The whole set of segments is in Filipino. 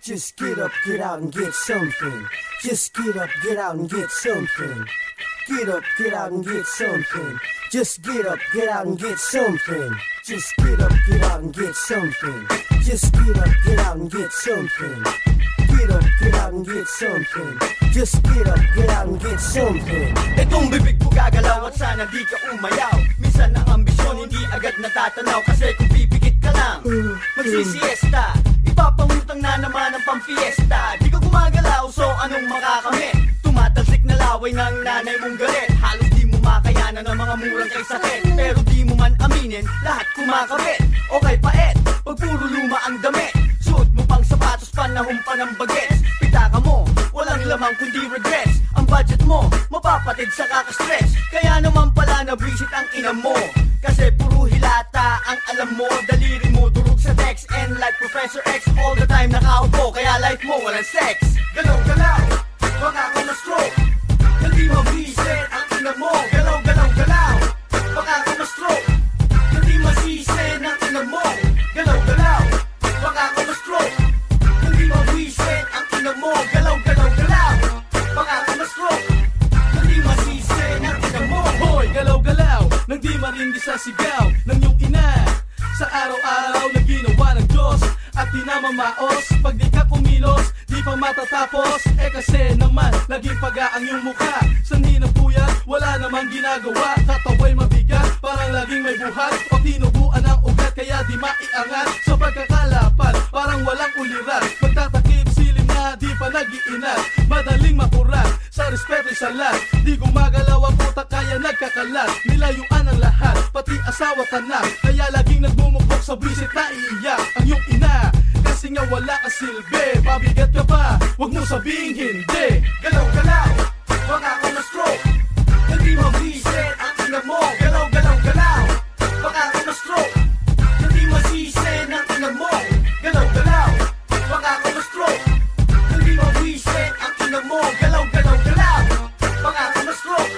Just get up, get out and get something. Just get up, get out and get something. Get up, get out and get something. Just get up, get out and get something. Just get up, get out and get something. Just get up, get out and get something. Get up, get out and get something. Just get up, get out and get something. Itong bibig ko gagalaw at sana di ka umayaw. Minsan ang ambisyon hindi agad natatanaw. Kasi kung pipikit ka lang, magsisiesta. Ipapangutang na naman ang pamfiesta. Di ka gumagalaw, so anong makakamit? Tumatalsik na laway ng nanay mong galit. Halos di mo makayanan ng mga murang kay sakit. Pero di mo man aminin, lahat kumakabit. Okay paet, pag puro luma ang damit. Suot mo pang sapatos, panahon pa ng bagets. Pitaka mo, walang lamang kundi regrets. Ang budget mo, mapapatid sa kaka-stretch. Kaya naman pala nabwisit ang ina mo. Kasi puro hilata ang alam mo. Daliri mo durog sa text. And like Professor X, all the time nakaupo. Kaya life mo walang sex. Galaw-galaw, baka ako na-stroke. Hindi mabwisit ang ina mo. Galaw-galaw-galaw, baka ako na-stroke. Hindi masisin ang ina mo. Galaw-galaw, baka ako na-stroke. Hindi mabwisit ang ina mo. Galaw-galaw-galaw, baka ako na-stroke. Hindi masisin ang ina mo. Hoy, galaw-galaw, nang di marindi sa sigaw ng iyong ina. Sa araw-araw na ginawa ng Diyos at di na mamaos. Pag di ka kumilos, di pa matatapos. Kasi naman, laging paga ang iyong mukha. Sanhi ng puyat, wala namang ginagawa. Katawa'y mabigat, parang laging may buhat. O tinubuan ang ugat, kaya di maiangat. Sa pagkakalapan, parang walang ulirat. Magtatakip silim na di pa nag-iinat. Madaling makurat, sa respeto sa lahat. Di gumagalaw ang utak, kaya nagkakalat. Nilayuan ang lahat, pati asawa ka na. Kaya laging nagmumukbok sa bisit na iiyak ang iyong ina. Kasi nga wala ka silbi, pabigat ka pa, huwag mo sabing hindi. Galaw-galaw, baka ako na-stroke. Hindi mabisit ang ina mo. Galaw-galaw-galaw, baka ako na-stroke. Hindi masisin ang ina mo. Galaw-galaw, baka ako na-stroke. Hindi mabisit ang ina mo. Galaw-galaw-galaw, baka ako na-stroke.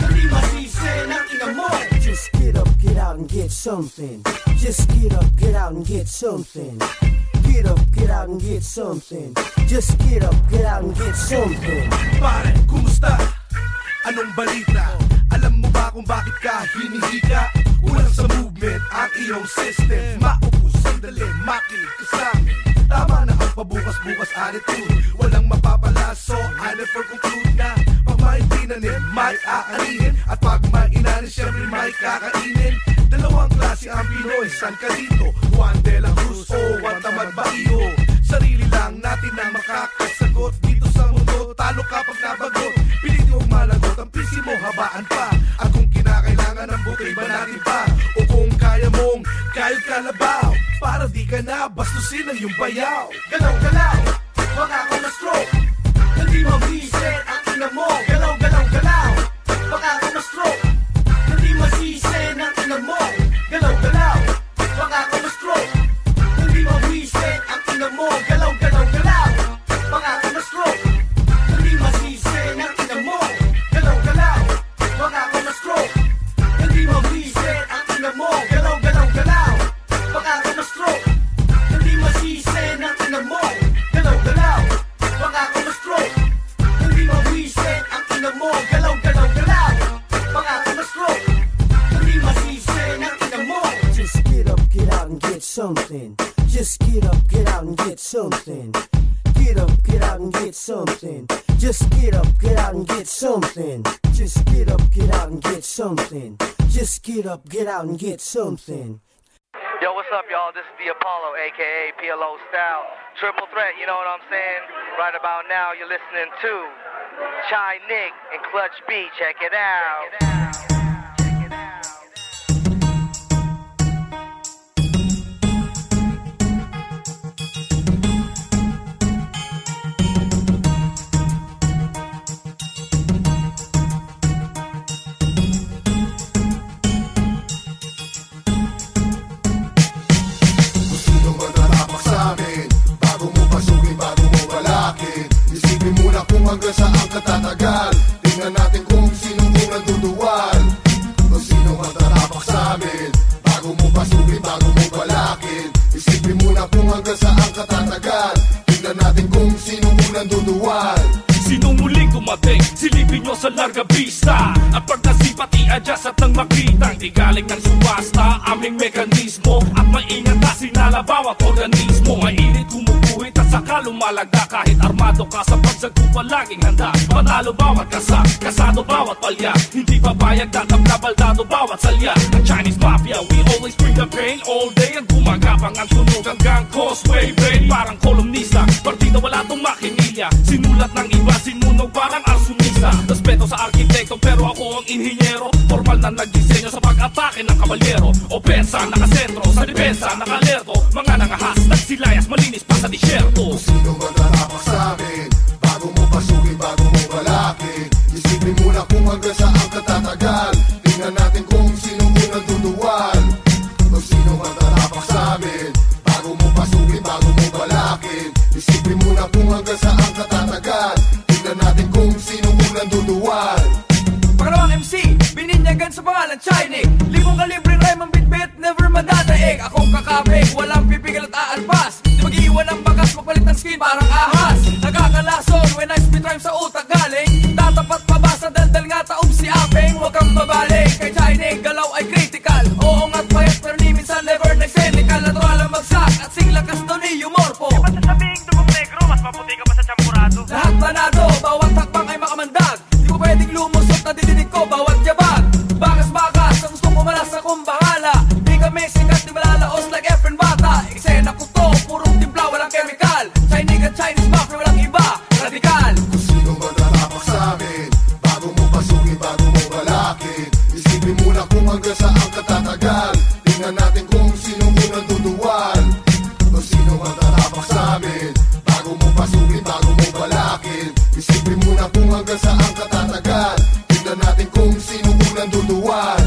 Hindi masisin ang ina mo. Just get up, get out and get something. Just get up, get out and get something. Get up, get out and get something. Just get up, get out and get something. Pare, kumusta? Anong balita? Alam mo ba kung bakit ka hinihika? Kulang sa movement ang iyong system. Maupo sandali, makinig ka sa amin. Tama na ang pabukas-bukas attitude. Walang mapapala, so I never conclude na pag may tinanim, may aanihin. At pag may inanin, syempre may kakainin. Dalawang klase ang Pinoy, san ka dito? Juan de la Cruz o Juan Tamad Baio. Sarili lang natin ang makakasagot dito sa mundo. Talo ka pag nabagot, pilit yung malagot. Ang pisi mo habaan pa. At kung kinakailangan ng bukay ba natin pa? O kung kaya mong kayod kalabaw, para di ka na bastusin ang iyong bayaw. Galaw-galaw, baka ako na-stroke. Hindi mabisit ang ina mo. Galaw-galaw-galaw, baka ako na-stroke. Hindi masisin ang ina mo. Galaw-galaw, baka ako na-stroke. Hindi mabisit ang ina mo. Galaw-galaw-galaw, baka ako na-stroke. Hindi masisin ang ina mo. Galaw-galaw, baka ako na-stroke. Hindi mabisit ang ina mo. Galaw-galaw-galaw, baka ako na-stroke. Hindi masisin ang ina mo. Galaw-galaw, baka ako na-stroke. Hindi mabisit ang ina mo. Galaw-galaw-galaw, baka ako na-stroke. Hindi masisin ang ina mo. Just get up, get out and get something. Just get up, get out and get something. Get up, get out and get something. Just get up, get out and get something. Just get up, get out and get something. Just get up, get out and get something. Yo, what's up, y'all? This is the Apollo, a.k.a. PLO Style. Triple threat, you know what I'm saying? Right about now, you're listening to Chai Nick and Clutch B. Check it out. Hanggang saan ka tatagal? Tingnan natin kung sinong unang duduwal. natin kung sino unang duduwal. Sinong muling dumating, silipin nyo sa larga vista. At pag nasipati, adjust at nang makitang di galing ng subasta, aming mekanismo. At maingat na sinala bawat organismo. Mainit kumukuhit at saka lumalagda. Kahit armado ka sa pagsagpo palaging handa. Panalo bawat kasa, kasado bawat palya. Hindi papayag tatabla baldado bawat salya. Ang Chinese Mafia, we always bring the pain all day. Ang gumagapang ang sunog hanggang causeway brain. Parang kolumnista, partida wala tong makinilya. Sinulat ng iba, sinunog parang arsumisa. Respeto sa arkitekto pero ako ang inhinyero. Formal na nagdisenyo sa pag-atake ng kabalyero. Opensa, nakasentro, sa depensa, nakalerto. Mga nangahas, nagsilayas, malinis pa sa disyerto. Sino ba tatapak sa'min? Bago mo pasukin, bago mo balakin. Isipin muna kung hanggang saan ka tatagal. Tingnan natin kung sino unang duduwal. O sino ba tatapak sa'min? Bago mo pasukin, bago mo balakin. Isipin muna kung hanggang saan ka tatagal. Tingnan natin kung sino unang duduwal. Pangalawang MC, bininyagan sa pangalan Chinik. Libong kalibre rhyme ang bit-bit, never madadaig. Akong kakabig, walang pipigil at aalpas. Di mag-iwan ang bagas, magpalit ng skin parang ahas. Nakakalason when I spit rhyme sa utak galing. Tatapat pa ba sa daldal nga taob si Apeng? Huwag kang babalik, kay Chinik galaw ay critical. Oo nga't payat pero ni minsan never nag-cynical. Natural ang magsak at sing lakas daw ni Humorpo. Di ba sasabing dugong negro, mas maputi ka pa sa champurado? Lahat manado, bawat takbang ay makamandag. Di ko pwedeng lumusot na didinig ko bawat yabag. Bakas-bakas, ang gusto ko malas akong bahala. Di kami sikat, di malalaos like Efren Bata. Eksena ko to, purong timpla, walang chemical. Chinese at Chinese mafia, walang iba, radikal. Kung sino ba tatapak sa'min? Bago mo pasukin, bago mo balakin. Isipin muna kung hanggang saan ka tatagal. Tingnan natin kung sino unang duduwal. Kung sino ba tatapak sa'min? Bago mo pasukin, bago mo balakin. Isipin muna kung hanggang saan ka tatagal. Tingnan natin kung sino unang duduwal.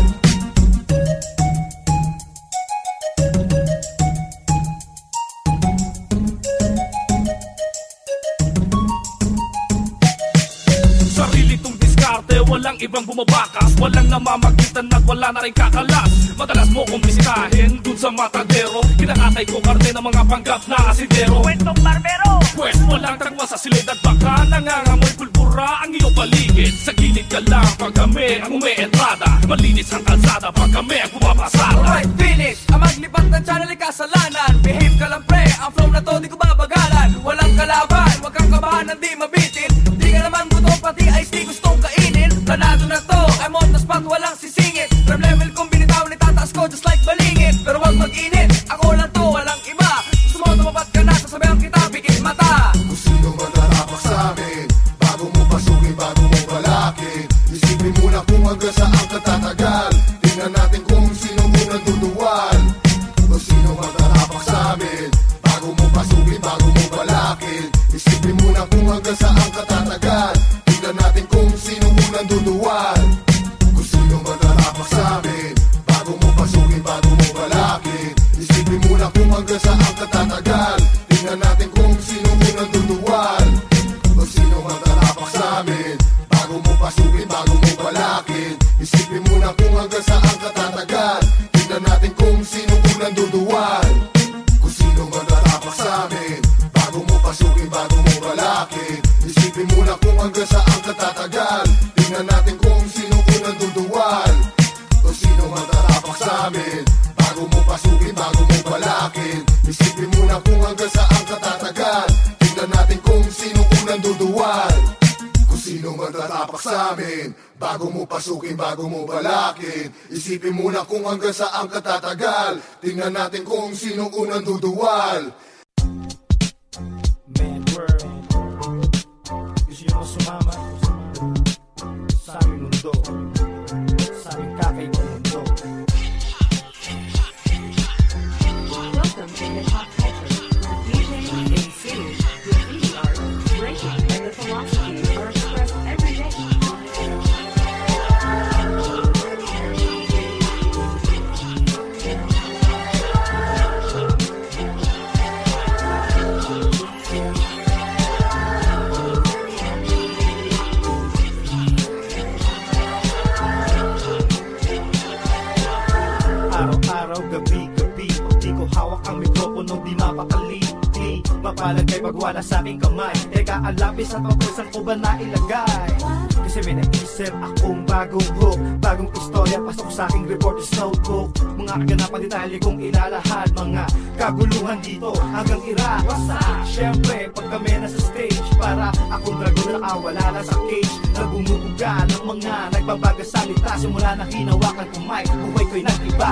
Sarili tong diskarte, walang ibang bumabakas. Walang namamagitan at wala na rin kakalas. Madalas mo kong bisitahin dun sa matadero. Kinakatay ko karte ng mga panggap na asidero. Kwentong barbero! Pwes walang tagwa sa silid at baka nangangamoy pulbura ang iyong paligid. Sa gilid ka lang pag kami ang umeentrada. Malinis ang kalsada pag kami ang pumapasada. Alright, finish! Ang maglipat ng channel ay kasalanan. Behave ka lang pre, ang flow na to di ko babagalan. Walang kalaban, wag kang kabahan ng di mabitin. Di ka naman gutom, pati ice tea gustong kainin. Planado na to, I'm on the spot, walang sisingit. Ram level kong binitawan, itataas ko just like balingit. Pero wag mag-init, ako lang to, walang iba. Gusto mo tumapat ka na, sasabihan kita, pikit mata. Kung sino ba tatapak sa'min? Bago mo pasukin, bago mo balakin. Isipin muna kung hanggang saan ka tatagal. Tingnan natin kung sino unang duduwal. Kung sino ba tatapak sa'min? Bago mo pasukin, bago mo balakin. Isipin muna kung hanggang saan ka tatagal. Tingnan natin kung sino unang duduwal. Kung sino ba tatapak sa'min? Bago mo pasukin, bago mo balakin. Isipin muna kung hanggang saan ka tatagal. Tingnan natin kung sino unang duduwal. Kung sino ba tatapak sa'min? Bago mo pasukin, bago mo balakin. Isipin muna kung hanggang saan ka tatagal. Tingnan natin kung sino unang duduwal. Kung sino ba tatapak sa'min? Bago mo pasukin, bago mo balakin. Isipin muna kung hanggang saan ka tatagal. Tingnan natin kung sino unang duduwal. Kung sino ba tatapak sa'min? Bago mo pasukin, bago mo balakin. Isipin muna kung hanggang saan ka tatagal. Tingnan natin kung sino unang duduwal. Kung sino man tatapak sa'min. Bago mo pasukin, bago mo balakin. Isipin muna kung hanggang saan ka tatagal. Tingnan natin kung sino unang duduwal. Man world, gusto nyo sumama sa aming mundo, sa aming kakaibang mundo. Welcome to Hip Hop Culture, where DJ, MC, graffiti art, breaking, and the philosophy are expressed every day. mapalag kay pagwala sa aking kamay. Teka, ang lapis at papel saan ko ba nailagay? Kasi may naisip akong bagong hook, bagong istorya pasok sa aking reporter's notebook. Mga kaganapan detalye kong ilalahad, mga kaguluhan dito hanggang irawasa. Siyempre, pag kami nasa stage, para akong dragon na nakawala na sa cage, na bumubuga ng mga nagbabaga salita. Simula na hinawakan ko mic, buhay ko'y nag-iba.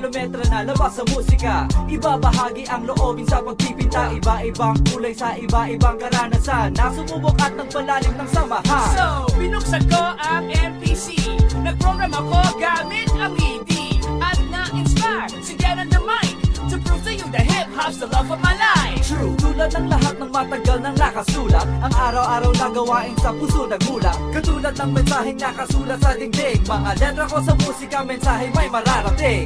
Kilometra na labas sa musika, ibabahagi ang loobin sa pagpipinta. Iba-ibang kulay sa iba-ibang karanasan, nasumubok at nagpalalim ng samahan. So, binuksan ko ang MPC, nag-program ako gamit ang ED, at na-inspire si Get on the Mic to prove to you the hip-hop's the love of my life. True, tulad ng lahat ng matagal nang nakasulat, ang araw-araw na gawain sa puso nagmula. Katulad ng mensaheng nakasulat sa dingding, mga letra ko sa musika, mensahe may mararating.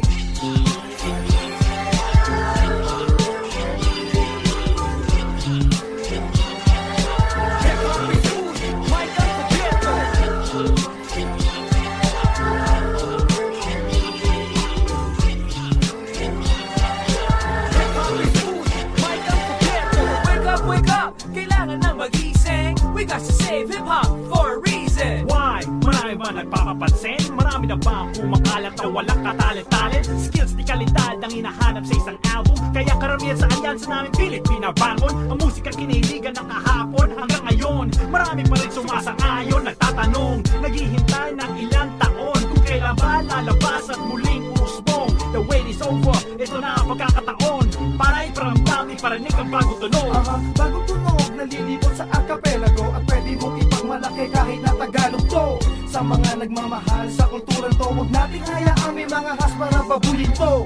Hip-hop for a reason. Why? Marami ba nagpapapansin? Marami na ba ang kumakalat na walang katalent-talent? Skills di kalidad ang hinahanap sa isang album, kaya karamihan sa alyansa namin pilit binabangon. Ang musika kinahiligan ng kahapon hanggang ngayon, marami pa rin sumasang-ayon, nagtatanong, naghihintay ng ilang taon kung kailan ba lalabas at muling usbong. The wait is over, ito na ang pagkakataon para iparamdam, iparinig ang bagong tunog. Bagong tunog, nalilibot sa acapella at pwede mong ipagmalaki kahit na Tagalog to. Sa mga nagmamahal sa kultura to, huwag nating hayaan may mga has para babulin to.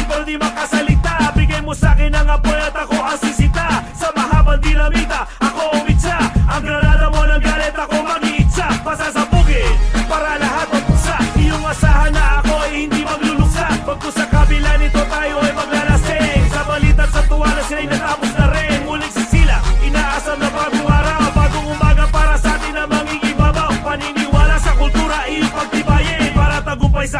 Pero di makasalita, bigay mo sa'kin ang apoy at ako ang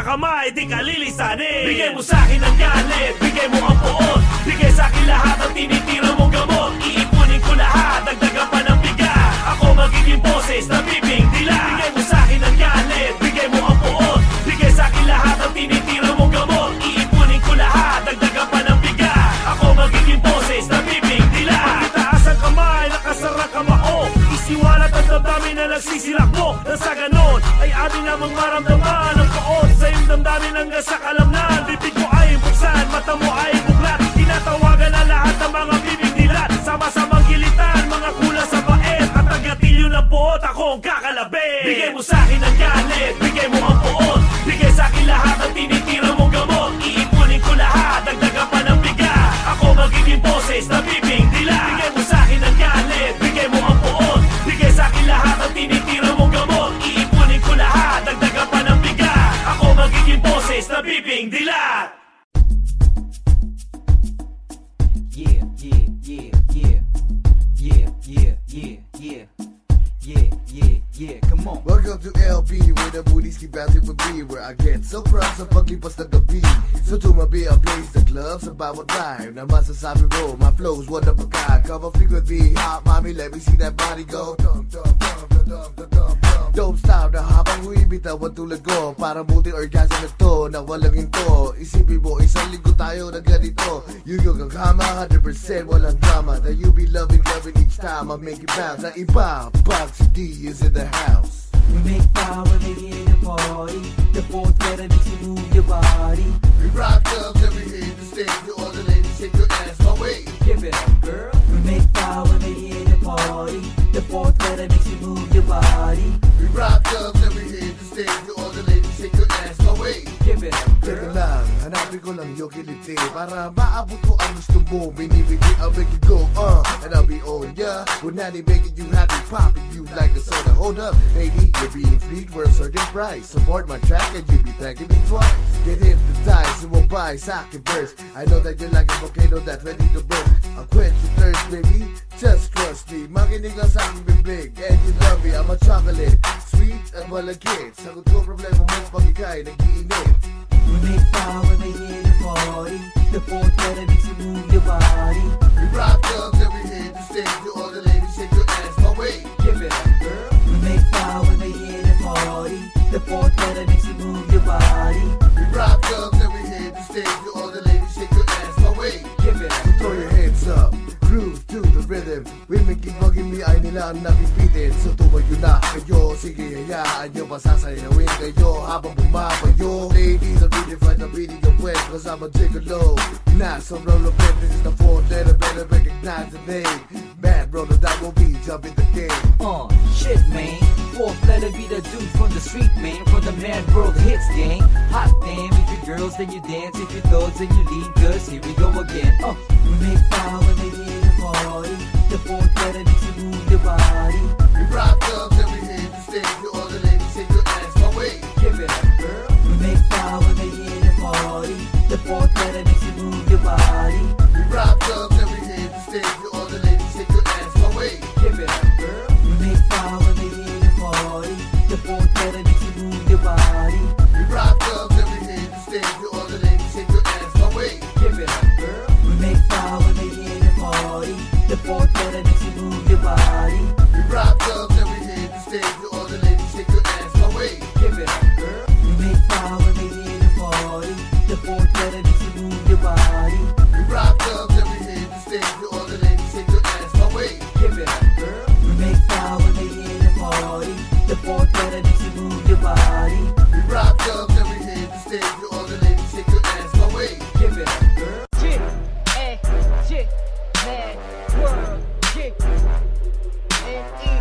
kamay, di ka lilisanin. Bigay mo sa'kin ang galit, bigay mo ang poot. Bigay sa'kin lahat ang tinitira mong gamot. Iipunin ko lahat, dagdagan pa ng bigat. Ako magiging boses na bibing dila. Bigay mo sa'kin ang galit, bigay mo ang poot. Bigay sa'kin lahat ang tinitira mong gamot. Iipunin ko lahat, dagdagan pa ng bigat. Ako magiging boses na bibing dila. Pagkitaas ang kamay, nakasarang kamao. Isiwalat ang damdamin na nagsisilak mo. Nang sa ganon, ay atin namang maramdaman ang poot sa iyong damdamin hanggang sa kalamnan. Bibig mo ay buksan, mata mo ay buklat. Tinatawagan na lahat ng mga bibig dilat. Sama-samang gilitan, mga kulang sa baet. At ang gatilyo ng poot, ako ang kakalabit. Bigay mo sa'kin ang galit, bigay mo ang poot. Bigay sa'kin lahat ang tinitira mong gamot. Iipunin ko lahat, dagdagan pa ng bigat. Ako magiging boses na bibing dila. Bigay mo sa'kin ang galit, bigay mo ang poot. Bigay sa'kin lahat ang tinitira mong gamot. Iipunin ko lahat, dagdagan pa ng bigat. Ako magiging boses na bibing dilat. Yeah, yeah, yeah, yeah. Yeah, yeah, yeah, yeah. Yeah, yeah, yeah, come on. Welcome to LB, where the booties keep bouncing with me, where I get so proud sa paglipas ng gabi. So tumabi I blaze the club sa bawat rhyme na masasabi mo, my flow's one of a kind. Come on, freak with me, hot mommy, let me see that body go. Dope style na habang humibitawan tulad ko. Parang multi-orgasm na to, na walang into. Isipin mo, isang linggo tayo na ganito. Yung ang kama, 100% walang drama. That you be loving each time I make it bounce. Na iba, Boxy D is in the house. We make power, make it in a party. The fourth letter makes you move your body. We rock clubs every hit the stage. You all the ladies shake your ass my way. Give it up, girl. We make power, make it in a party. The fourth letter makes you move your body. We rock clubs every hit the stage. You all the ladies shake your ass my way. Give it up, girl. Teka lang, hanapin ko lang yung kiliti. Para maabot ko ang gusto mo. Binibigay, I'll make it go, and I'll be on ya. When I making you happy, popping you like a soda. Hold up, lady, you're being fleet for a certain price. Support my track and you be thanking me twice. Get hypnotized and we'll buy socket burst. I know that you're like a volcano that's ready to burst. I'll quench your thirst, baby, just trust me. Makinig lang sa aking bibig, and you love me, I'm a chocolate. Sweet at malagkit. Sagot ko problema mo pag ika'y nag-iinit. We make power, make it in a party. The fourth letter makes you move your body. We rock clubs every hit the stage. You all the ladies shake your ass my way. Give it up, girl. We make power, make it in a party. The fourth letter makes you move your body. We rock clubs every hit the stage. You all the ladies shake your ass my way. Give it up, throw your hands up, groove to the rhythm. Women keep bugging me, ay nila ang napipitin. So tumayo na kayo, sige hayaan nyo, pasasayawin kayo habang bumabayo. Ladies, I'm really fine na beating the wet, cause I'm a gigolo. Not some roller pet, this is the fourth letter, better recognize the name. Bad brother, that will be jump in the game. Shit, man. Fourth letter be the dude from the street, man. From the Mad World Hits gang. Hot damn, if you girls, then you dance. If you thugs, then you lead goods. Here we go again. We make power, make it in a party. The fourth letter makes you move your body. We rock clubs every hit the stage. You all the ladies shake your ass my way. Give it up, girl. We make power, make it in a party. The fourth letter makes you move your body. We rock clubs every hit the stage. You all the ladies shake your ass my way. Give it up, girl. We make power, make it in a party. The fourth letter makes you move your body. We rock clubs every hit the stage. You all the ladies shake your ass my way. Give it up, girl. We make power, make it in a party. The fourth letter makes you move your body. We rock clubs every hit the stage. You all the ladies shake your ass my way. Give it up, girl. We make power, make it in a party. The fourth letter makes you move your body. We rock clubs every hit the stage. You all the ladies shake your ass my way. Give it up, girl. We make power, make it in a party. The fourth letter makes you move your body. We rock clubs every hit the stage. You all the ladies shake your ass my way. Give it up, girl. Chick, chick, mad world, chick, N-E.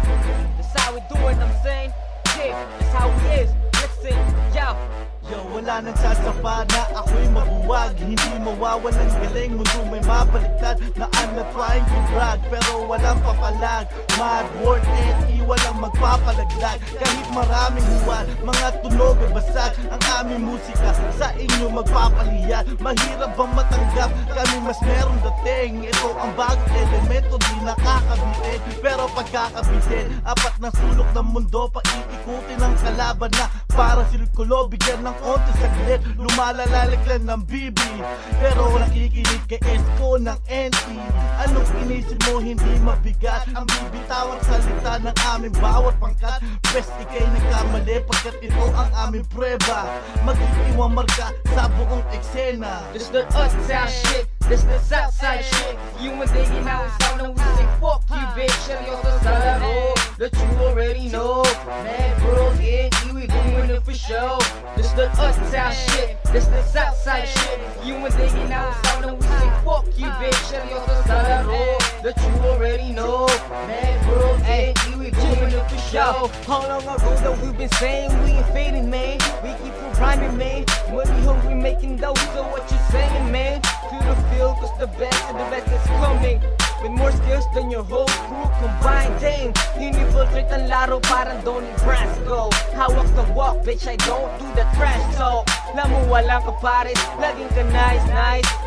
That's how we do it, I'm saying. Chick, that's how it is. Listen, yo. Yo, wala nang sasapa na ako'y mabuwag. Hindi mawawalan galing, mundo may mabaliktad. Na I'm not trying to brag, pero walang papalag. Mad word and walang magpapalaglag. Kahit maraming huwan, mga tunog at basag. Ang aming musika sa inyo magpapaliyan. Mahirap bang matanggap, kami mas meron dating. Ito ang bagong elemento, di nakakabitin. Pero pagkakabitin, apat na sulok ng mundo, paikikutin ang kalaban na Para silkulo, bigyan ng konti saglit, lumalalaliklan ng bibi. Pero nakikinig kay Esko ng NT. Anong inisip mo hindi mabigat ang bibitawang salita ng aming bawat pangkat. Best ikay nagkamali pagkat ito ang aming preba. Mag-iiwang marka sa buong eksena. This the uptown shit, this the southside shit. You and they now it's out and we say fuck you bitch. Seryoso sa laro that you already know. Mad Bros NT, we doing it for show. This the uptown shit, this the southside shit. You and they now it's out and we say fuck you bitch. Seryoso sa laro that you already know. Mad Bros NT, we doing it for show. How long ago that we've been saying we ain't fading, man? We keep on rhyming, man. Money hungry, making dough, so what you saying, man? Feel the feel, cause the best and the best is coming. With more skills than your whole crew combined, dang. Infiltrate ang laro parang Donnie Brasco. Hawak the walk, bitch, I don't do the trash talk. Alam mo walang kapares, laging ka nice.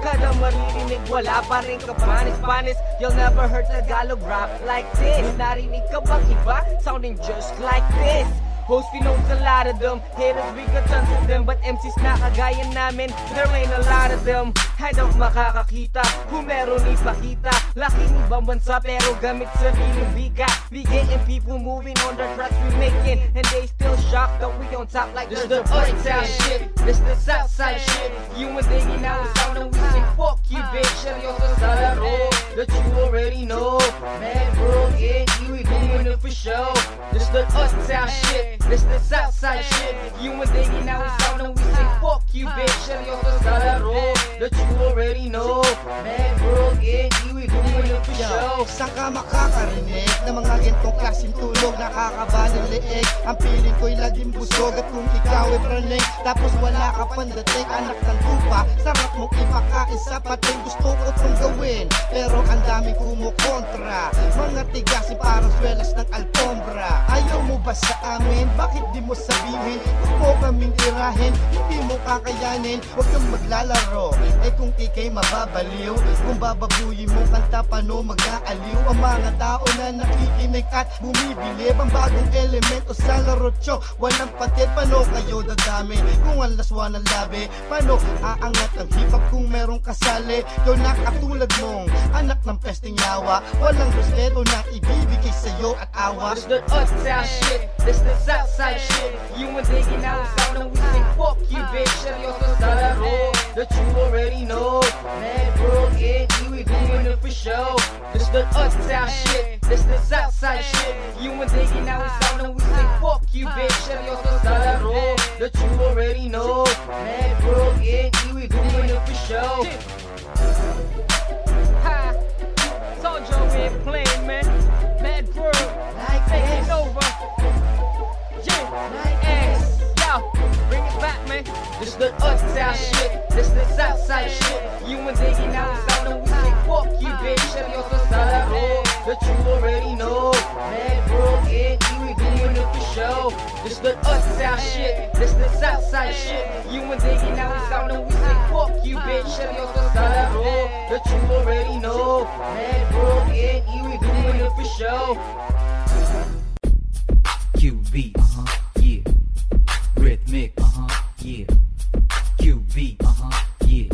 Kada maririnig, wala pa rin ka panis. You'll never heard Tagalog rap like this. Narinig ka bang iba? Sounding just like this. Host, we know a lot of them. Haters, we got tons of them. But MCs na kagaya namin, there ain't a lot of them. Hadang makakakita, kung meron ipakita. Laking ibang bansa pero gamit sariling bika. We getting people moving on the tracks we making, and they still shocked that we on top like this the uptown shit. This the southside shit. You and they now sound and we say fuck you bitch. Seryoso sa laro that you already know. Mad Bros NT, we doing it for show. This the uptown shit. This the southside shit. You and they now sound and we say fuck you bitch. Seryoso sa laro that you already know. Mad Bros NT, we doing it for show. Saan ka makakarinig na mga gentong klaseng tulog? Nakakabaling leeg. Ang piling ko'y laging busog. At kung ikaw ay praning, tapos wala ka pandating, anak ng lupa, sarap mong ipakain sa pating. Gusto ko itong gawin, pero ang daming kumukontra. Mga tigasin parang swelas ng alfombra. Ayaw mo ba sa amin? Bakit di mo sabihin? Huwag mo kaming irahin, hindi mo kakayanin. Huwag kang maglalaro, eh kung ikay mababaliw. Kung bababuyin mo kanta, paano mag-aaliw? Ang mga tao na nakikinig at bumibili ang bagong elemento sa laro tyo. Walang patid, paano kayo dadami? Kung ang laswa ng labi, paano aangat ang hip-hop kung merong kasali? Yo na katulad mong anak ng pesting yawa, walang respeto na ibibigay sa'yo at awa. This the uptown shit, this the southside shit. You and they now sound and we say fuck you bitch. Seryoso sa laro that you already know. Mad Bros NT, we doing it for show. This the uptown shit, this the southside shit. You and they now sound and we say fuck you bitch. Seryoso sa laro that you already know. Mad Bros NT, we doing it for show. Ha! Told you we ain't playing, man. Mad Bros, like taking over. Yo, bring it back, man. This the uptown shit, this the southside shit. You and they now sound and we say fuck you bitch. Seryoso sa laro that you already know. Mad Bros NT, we doing it for show. This the uptown shit, this the southside shit. You and they now sound and we say fuck you bitch. Seryoso sa laro that you already know. Mad Bros NT, we doing it for show. Q beats, yeah. Rhythmic, yeah. Q beats, yeah.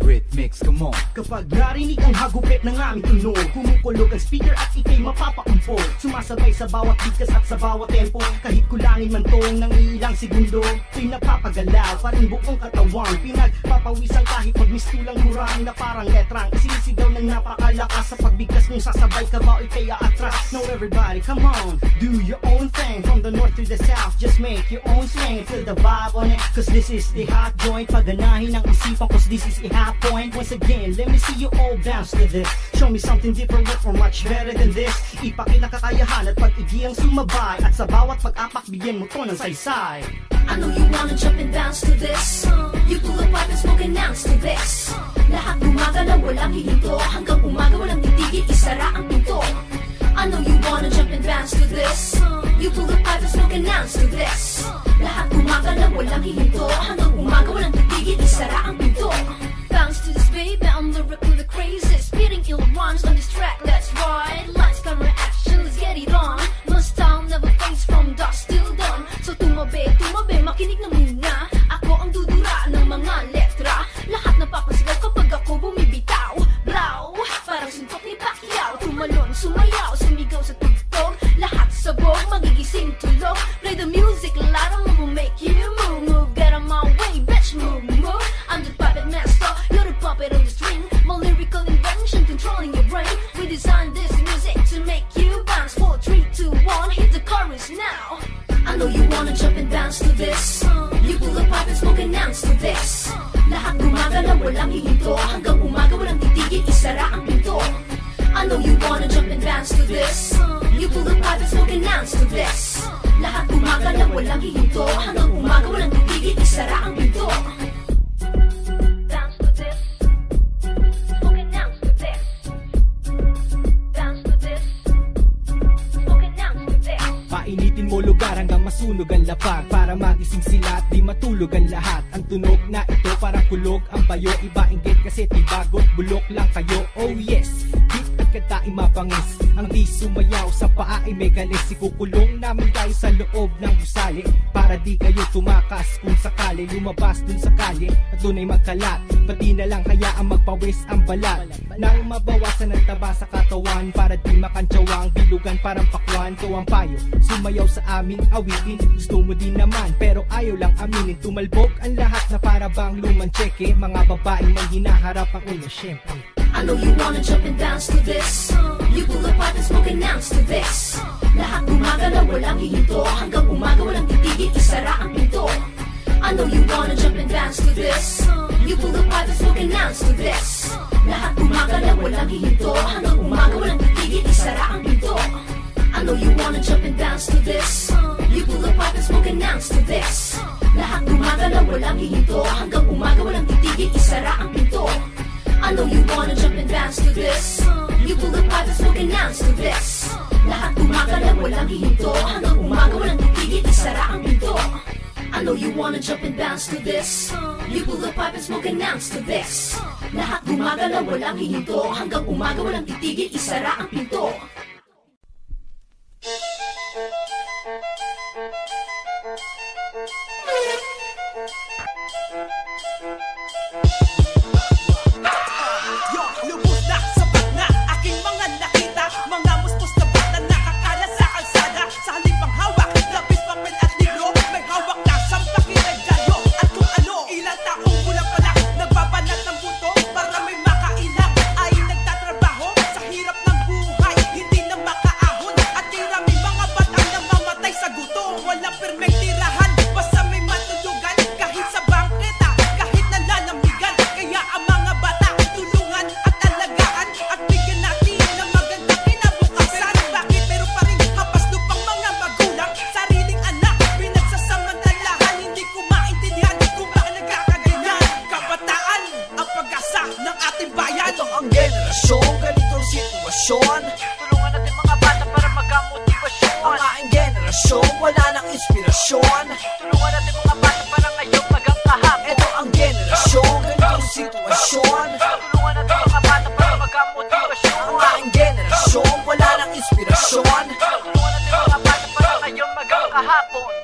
Rhythmics, come on. Kapag narinig ang hagupit ng aming tunog, kumukulog ang speaker at ikay mapapaumpog. Sumasabay sa bawat bigkas at sa bawat tempo. Kahit kulangin man tong ng ilang segundo, tuy napapagalaw pa rin buong katawan. Pinagpapawisan kahit magmistulang hurang na parang letrang isinisigaw ng napakalakas sa pagbigkas mong sasabay ka ba o kaya atras. Now everybody, come on, do your own thing. From the north to the south, just make your own swing. Feel the vibe on it, cause this is the hot joint. Paganahin ang isipan, cause this is a hot point. Once again, let me see you all bounce to this. Show me something different or much better than this. Ipakita kakayahan at pag-igi ang sumabay. At sa bawat pag-apak, bigyan mo to ng saysay. I know you wanna jump and bounce to this. You pull the pipe and smoke and announce to this. Lahat gumagalaw, walang hihinto. Hanggang umaga, walang titigil, isara ang pinto. I know you wanna jump and bounce to this. You pull the pipe and smoke and announce to this. Lahat gumagalaw, walang hihinto. Hanggang umaga, walang titigil, isara ang pinto. Bounce to this baby, I'm lyrically the craziest. Spitting ill rhymes on this track, that's right. Lights, camera, action, let's get it on. My style never fades from dusk till dawn. So tumabi, mabe, makinig na muna. Ako ang dudura ng mga letra. Lahat napapasigaw kapag ako bumibitaw. Blow, parang suntok ni Pacquiao. Tumalon, sumayaw, sumigaw sa tugtog. Lahat sabog, magigising tulog. Play the music, larang mo make you move. Move, get on my way, bitch, move, move. I'm the puppet master, you're the puppet on the string. My lyrical invention controlling your brain. We designed this music to make you bounce. 4, 3, 2, 1, hit the chorus now. I know you wanna jump and bounce to this. You pull up pipe and smoke and announce to this. Lahat gumagalaw, walang hihinto. Hanggang umaga, walang titigil, isara ang pinto. I know you wanna jump and bounce to this. You pull up pipe and smoke and announce to this. Lahat gumagalaw, walang hihinto. Hanggang umaga, walang titigil, isara ang pinto. Bounce to this. Smoke and announce to this. Bounce to this. Smoke and announce to this. Painitin mo lugar hanggang masunog ang lapag. Para magising sila at di matulog ang lahat. Ang tunog na ito parang kulog ang bayo. Iba inggit kasi tibagot bulok lang kayo. Oh yes, beat at kanta ay mapangis. Ang di sumayaw sa paa ay may galis. Ikukulong namin tayo sa loob ng gusali. Para di kayo tumakas kung sakali lumabas dun sa kalye at dun ay magkalat. Pati na lang hayaang magpawis ang balat. Nang mabawasan ang taba sa katawan. Para di makantsawa ang bilugan parang pakwan. Ito ang payo, sumayaw sa aming awitin. Gusto mo din naman pero ayaw lang aminin. Tumalbog ang lahat na para bang lumancheke. Mga babaeng may hinaharap ang una syempre. I know you wanna jump and bounce to this. You pull up pipe and smoke and announce to this. Lahat gumagalaw, walang hihinto. Hanggang umaga, walang titigil, isara ang pinto. I know you wanna jump and bounce to this. You pull up pipe and smoke and announce to this. Lahat gumagalaw, walang hihinto. Hanggang umaga, walang titigil, isara ang pinto. I know you wanna jump and bounce to this. You pull up pipe and smoke and announce to this. Lahat gumagalaw, walang hihinto. Hanggang umaga, walang titigil, isara ang pinto. I know you wanna jump and bounce to this. You pull the pipe and smoke and announce to this. Lahat gumagalaw, walang hihinto. Hanggang umaga, walang titigil, isara ang pinto. I know you wanna jump and bounce to this. You pull the pipe and smoke and announce to this. Lahat gumagalaw, walang hihinto. Hanggang umaga, walang titigil, isara ang pinto.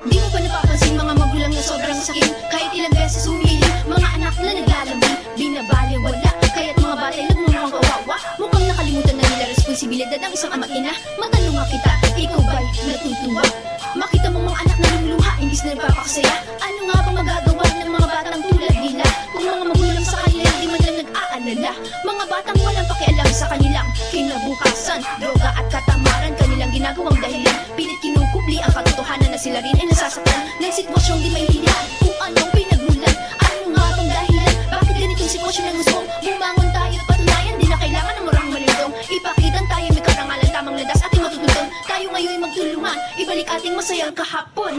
Di mo ba napapansin mga magulang na sobrang sakit? Kahit ilang beses humiling, mga anak na naglalambing, binabaliwala. Kaya't mga batay nagmumukhang kawawa. Mukhang nakalimutan na nila responsibilidad ng isang ama ina. Matanong nga kita, ikaw ba'y natutuwa? Makita mo mga anak na lumluha, imbis na nagpapakasaya. Ano nga bang magagawa ng mga batang tulad nila? Kung mga magulang sa kanila hindi man lang nag-aalala. Mga batang walang pakialam sa kanilang kinabukasan. Droga at katamaran, kanilang ginagawang dahilan. Pilit kinukubli ang katotohanan na sila rin ay nasasaktan ng sitwasyong di maintindihan kung anong pinagmulan. Ano nga bang dahilan? Bakit ganitong sitwasyon ang gusto? Bumangon tayo at patunayan, di na kailangan ng marang malindong. Ipakitan tayo may karangalan, tamang landas ating matutuntun. Tayo ngayon magtulungan, ibalik ating masayang kahapon.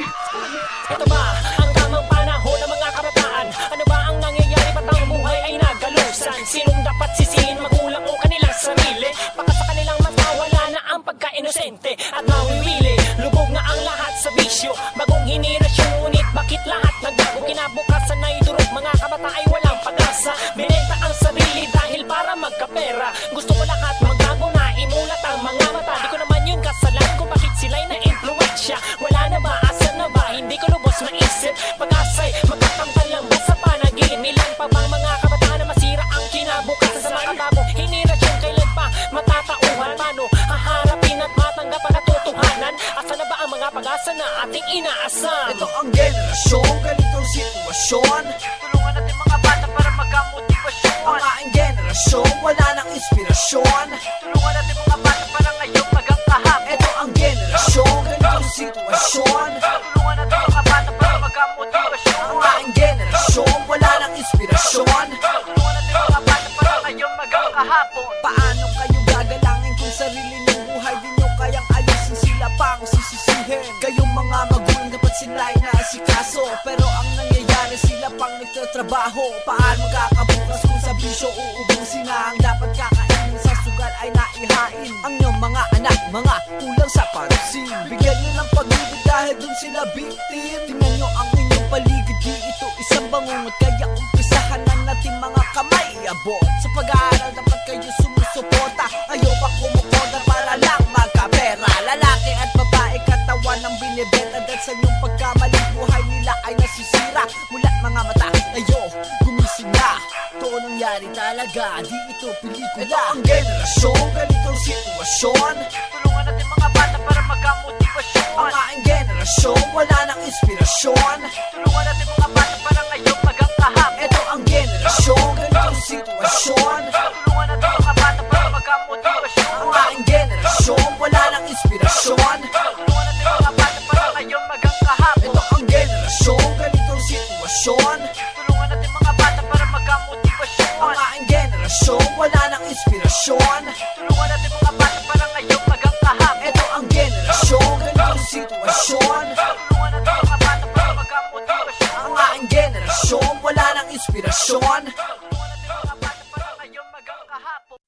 Ito ba ang tamang panahon ng mga kabataan? Ano ba ang nangyayari? Ba't ang buhay ay nagalusan? Sinong dapat sisihin, magulang o kanilang sarili? Baka sa kanilang mata wala na ang pagka-inosente at mawiwili. Lubog na ang lahat sa bisyo, bagong henerasyon, ngunit bakit lahat nagbago? Kinabukasan ay durog, mga kabata ay walang pag-asa. Binenta ang sarili dahil para magkapera. Gusto ko lahat magbago na imulat ang mga mata. Di ko naman yun kasalan kung bakit sila'y na-influensya. Wala na ba? Asan na ba? Hindi ko lubos maisip. isip. Pag-asa'y magtatanggal lang ba sa panaginip? Ilan pa bang mga kabataan na masira ang kinabukasan sa mga bago henerasyon? Kailan pa matatauhan? Paano haharapin at matanggap ang katotohanan? Asa na ba ang mga pag-asa na ating inaasahan? Ito ang generasyon, ganitong sitwasyon. Tulungan natin mga bata para magkamotibasyon. Ang aking generasyon, wala nang inspirasyon. Tulungan natin mga bata para ngayong magang kahapon. Ito ang generasyon, ganitong sitwasyon. Tulungan natin mga bata para magkamotibasyon. Ang aking generasyon, wala nang inspirasyon. Tulungan natin mga bata para ngayong magang kahapon. Paano kayo gagalangin kung sarili ng buhay di nyo kayang ayusin? Sila pang sisisihin. Kayong mga magulang dapat sila'y naasikaso, pero ang nangyayari sila pang nagtatrabaho. Paano magkakabukas kung sa bisyo uubusin na ang dapat kakainin sa sugal ay naihain? Ang inyong mga anak, mga kulang sa pansin, bigyan nyo ng pag-ibig dahil dun sila victim. Tingnan nyo ang inyong paligid, di ito isang bangungot, kaya umpisahan na natin mga kamay abot. Sa pag-aaral dapat kayo sumusuporta, ayaw pa kumukoda para lang magkapera. Lalaki at babae katawan ng binibenta, dahil sa inyong pagkamali buhay nila ay nasisira. Mulat mga mata, ayo, gumising na. Ito nangyari talaga, di ito pelikula. Ito ang generasyon, ganitong sitwasyon. Tulungan natin mga bata para magkamotibasyon. Ang aking generasyon, wala nang inspirasyon. Tulungan natin mga bata para ngayong magang kahapon. Ito ang generasyon, ganitong sitwasyon. Tulungan natin mga bata para magkamotibasyon. Ang aking generasyon, wala nang inspirasyon. Tulungan natin mga bata para ngayong magang kahapon. Ito ang generasyon, ganitong sitwasyon. Tulungan natin mga bata para magkamotibasyon. Ang aking generasyon, wala nang inspirasyon. Tulungan natin mga bata para ngayong magang kahapon. Ito ang generasyon, ganitong sitwasyon. Tulungan natin mga bata para magkamotibasyon. Ang aking generasyon, wala nang inspirasyon. Tulungan natin mga bata para ngayong magang kahapon.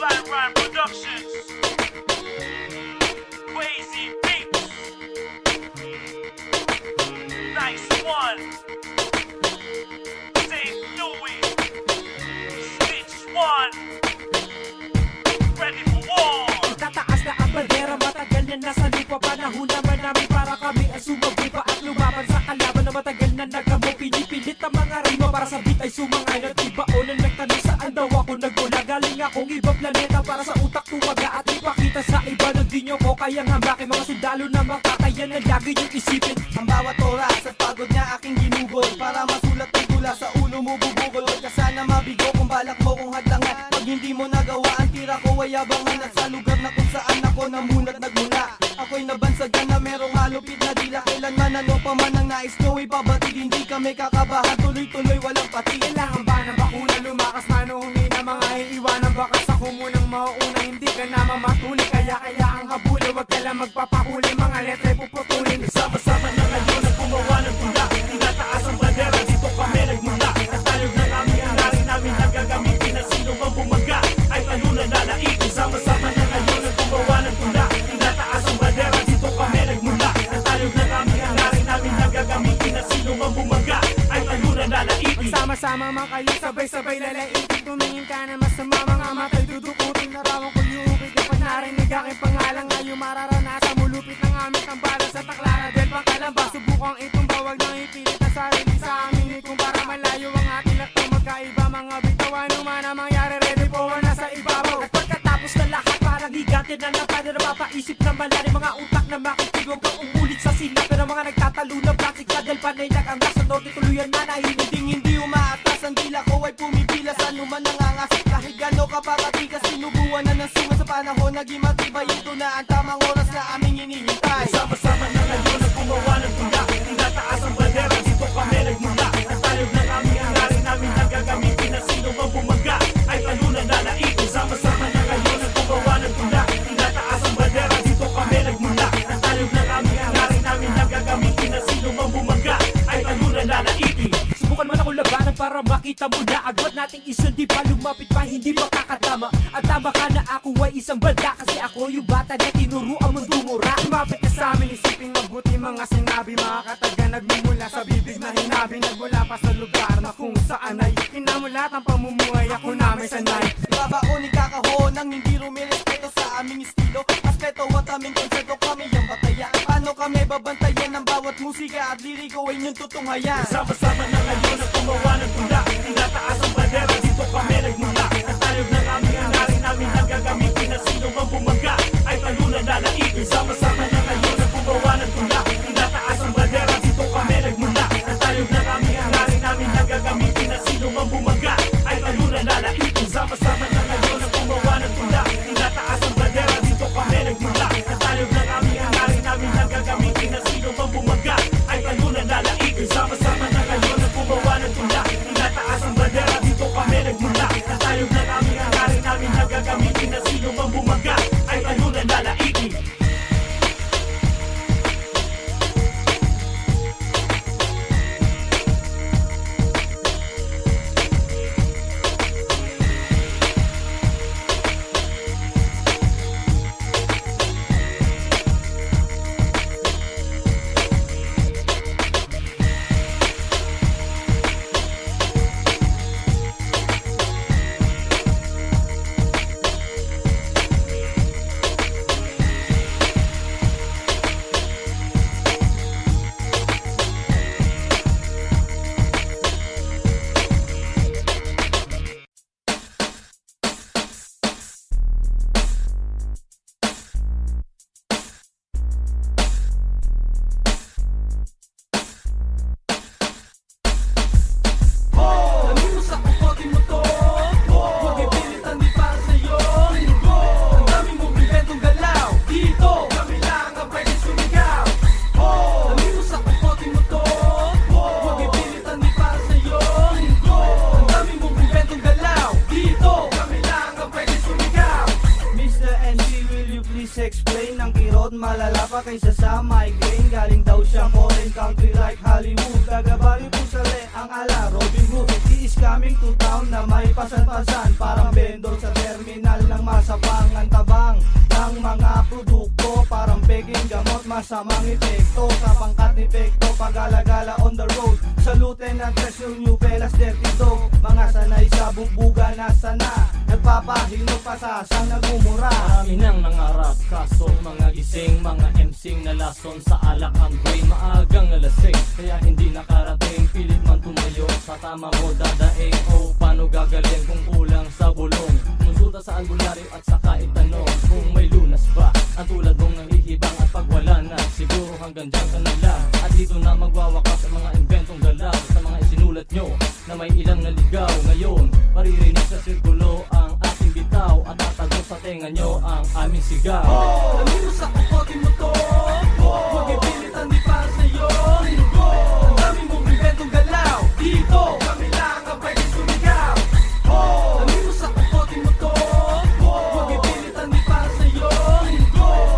Flat Rhyme Productions, Crazy Beats, Nice One, St. Louis, Stitch One, Ready for War. Tataas na ang bandera, matagal na nasa lupa. Panahon naman namin para kami ang sumagay pa at lumaban sa kalaban na matagal na nagamo. Pinipilit ang mga rima para sa beat ay sumangay. Nag-iba o na nagtanong saan daw ako nagmula. Galing akong ibang planeta para sa utak tumaga at ipakita sa iba na di nyo ko kayang hambakin. Mga sundalo na makakaya na lagi yung isipin. Ang bawat oras at pagod niya aking ginugol para masulat ang tula sa ulo mo bubugol. Huwag ka sana mabigo kung balak mo kung hadlangan. Pag hindi mo nagawa ang tira ko ay abangan. At sa lugar na kung saan ako namunat nagmula, ako'y nabansagan na merong halupit na dila. Kailanman ano pa man ang nais ko ipabatid, hindi kami kakabahan, tuloy-tuloy walang pati. Kailangan ba ng bakuna lumakas manuhungi na mga iiwanan? Bakas ako munang mauuna, hindi ka na mamatuli. Kaya ang habuli, wag ka lang magpapahuli. Mga letra puputulin. Sama-sama na ngayon ang gumawa ng tula. Tinataas ang bandera, dito kami nagmula. At tayog ng aming hangarin namin nagagamitin na sino mang bumaga ay talunan na naigin. Sama-sama na ngayon ang gumawa ng tula. Tinataas ang bandera, dito kami nagmula. At tayog ng aming hangarin namin nagagamitin na sino mang bumaga ay talunan na naigin. Sama-sama man kayo, sabay-sabay lalaitin. Tumingin ka na masama, mga matay dudukutin. Narawan ko yung upit kapag narinig aking pangalan. Ngayon mararanasan mo lupit ng aming tambala sa taklana del pangkalamba. Subukang itong bawag nang ipilit na sarili sa amin. Kung para malayo ang ating lahat magkaiba mga bitawan. Nung man ang mangyari, ready po nasa ibabaw. At pagkatapos na lahat parang higante na napanin. Napapaisip na malalim mga utak na makikiluwag kang umulit sa sila. Pero mga nagtatalo na plastic na del panay nag-angkas sa norte tuluyan na nahiniding. Hindi umaatas ang dila ko ay pumipila sa numan nangangasip. Kahit gano'n kapakatigas, sinubuan na ng sunga sa panahon. Naging matibay, ito na ang tamang oras na aming hinihintay. Sama-sama na ngayon ang gumawa ng tula. Tinataas ang bandera, dito kami nagmula. At tayog ng aming hangarin namin nagagamitin na sino mang bumaga ay talunan na naigin. Sama-sama na ngayon ang gumawa ng tula. Tinataas ang bandera, dito kami nagmula. At tayog ng aming hangarin namin nagagamitin na sino mang bumaga ay talunan na naigin. Subukan man ako labanan para makita mo na agad nating isang di pa lumapit pa hindi makakatama. At tama ka na ako ay isang banda kasi ako yung bata na tinuruan mong dumura. Lumapit ka sa amin, isipin mabuti mga sinabi. Mga kataga nagmumula sa bibig na hinabi. Nagmula pa sa lugar na kung saan ay inamulat ang pamumuhay ako na may sanay. Babaon ikakahon ang hindi rumirespeto sa aming estilo. Aspeto at aming konsepto kami ang bataya. Paano kami babantayan ng bawat musika at liriko ay inyong tutunghayan. Sama-sama na ngayon na gumawa ng tula, tinataas ang bandera, dito kami nagmula. Ang tayog ng aming hangarin namin ang gagamitin na sino mang bumaga ay talunan lalaigin. Sama-sama na ngayon na gumawa ng tula, tinataas ang bandera, dito kami nagmula. Ang tayog ng aming hangarin namin ang gagamitin na sino mang bumaga ay talunan lalaigin. Sama-sama na ngayon na gumawa ng tula, tinataas ang bandera, dito kami nagmula. Ang tayog ng aming hangarin namin ang gagamitin na sino mang bumaga ay talunan lalaigin. Sama-sama na ngayon na gumawa ng tula, tinataas ang bandera, dito kami nagmula. Ang tayog ng aming hangarin namin ang gagamitin na sino mang bumaga ay talunan lalaigin. Explain ng kirot, malala pa kaysa sa migraine. Galing daw siya foreign country like Hollywood. Kagabali po sa ang ala Robin Hood. He is coming to town na may pasan-pasan, parang vendor sa terminal ng masabang. Ang tabang ng mga produkto, parang begging gamot, masamang epekto. Sa pangkat epekto, pag-alagala on the road. Salute na dress yung new pelas, dirty dog. Mga sanay sa bubuga na sana, nagpapahino pa sa sang nagmumura. Marami nang nangarap, kaso mga gising, mga MCing na lason sa alak ang brain. Maagang nalasing, kaya hindi nakarating. Pilit man tumayo, sa tama mo dadaing. Oh, paano gagaling kung kulang sa bulong? Konsulta sa albularyo at saka itanong kung may lunas ba ang tulad mong nangihibang. At pag wala na, siguro hanggang dyan ka na lang. At dito na magwawakas ang mga inventong galaw. Sa mga isinulat nyo na may ilang naligaw. Ngayon, maririnig sa sirkulo ang ating bitaw. At tatago sa tenga nyo ang aming sigaw. Lamino sa kukotin mo to, huwag ipilitan, di para sa'yo. Ang dami mong inventong galaw, dito kami lang ang pwede sumigaw. Lamino sa kukotin mo to, huwag ipilitan, di para sa'yo.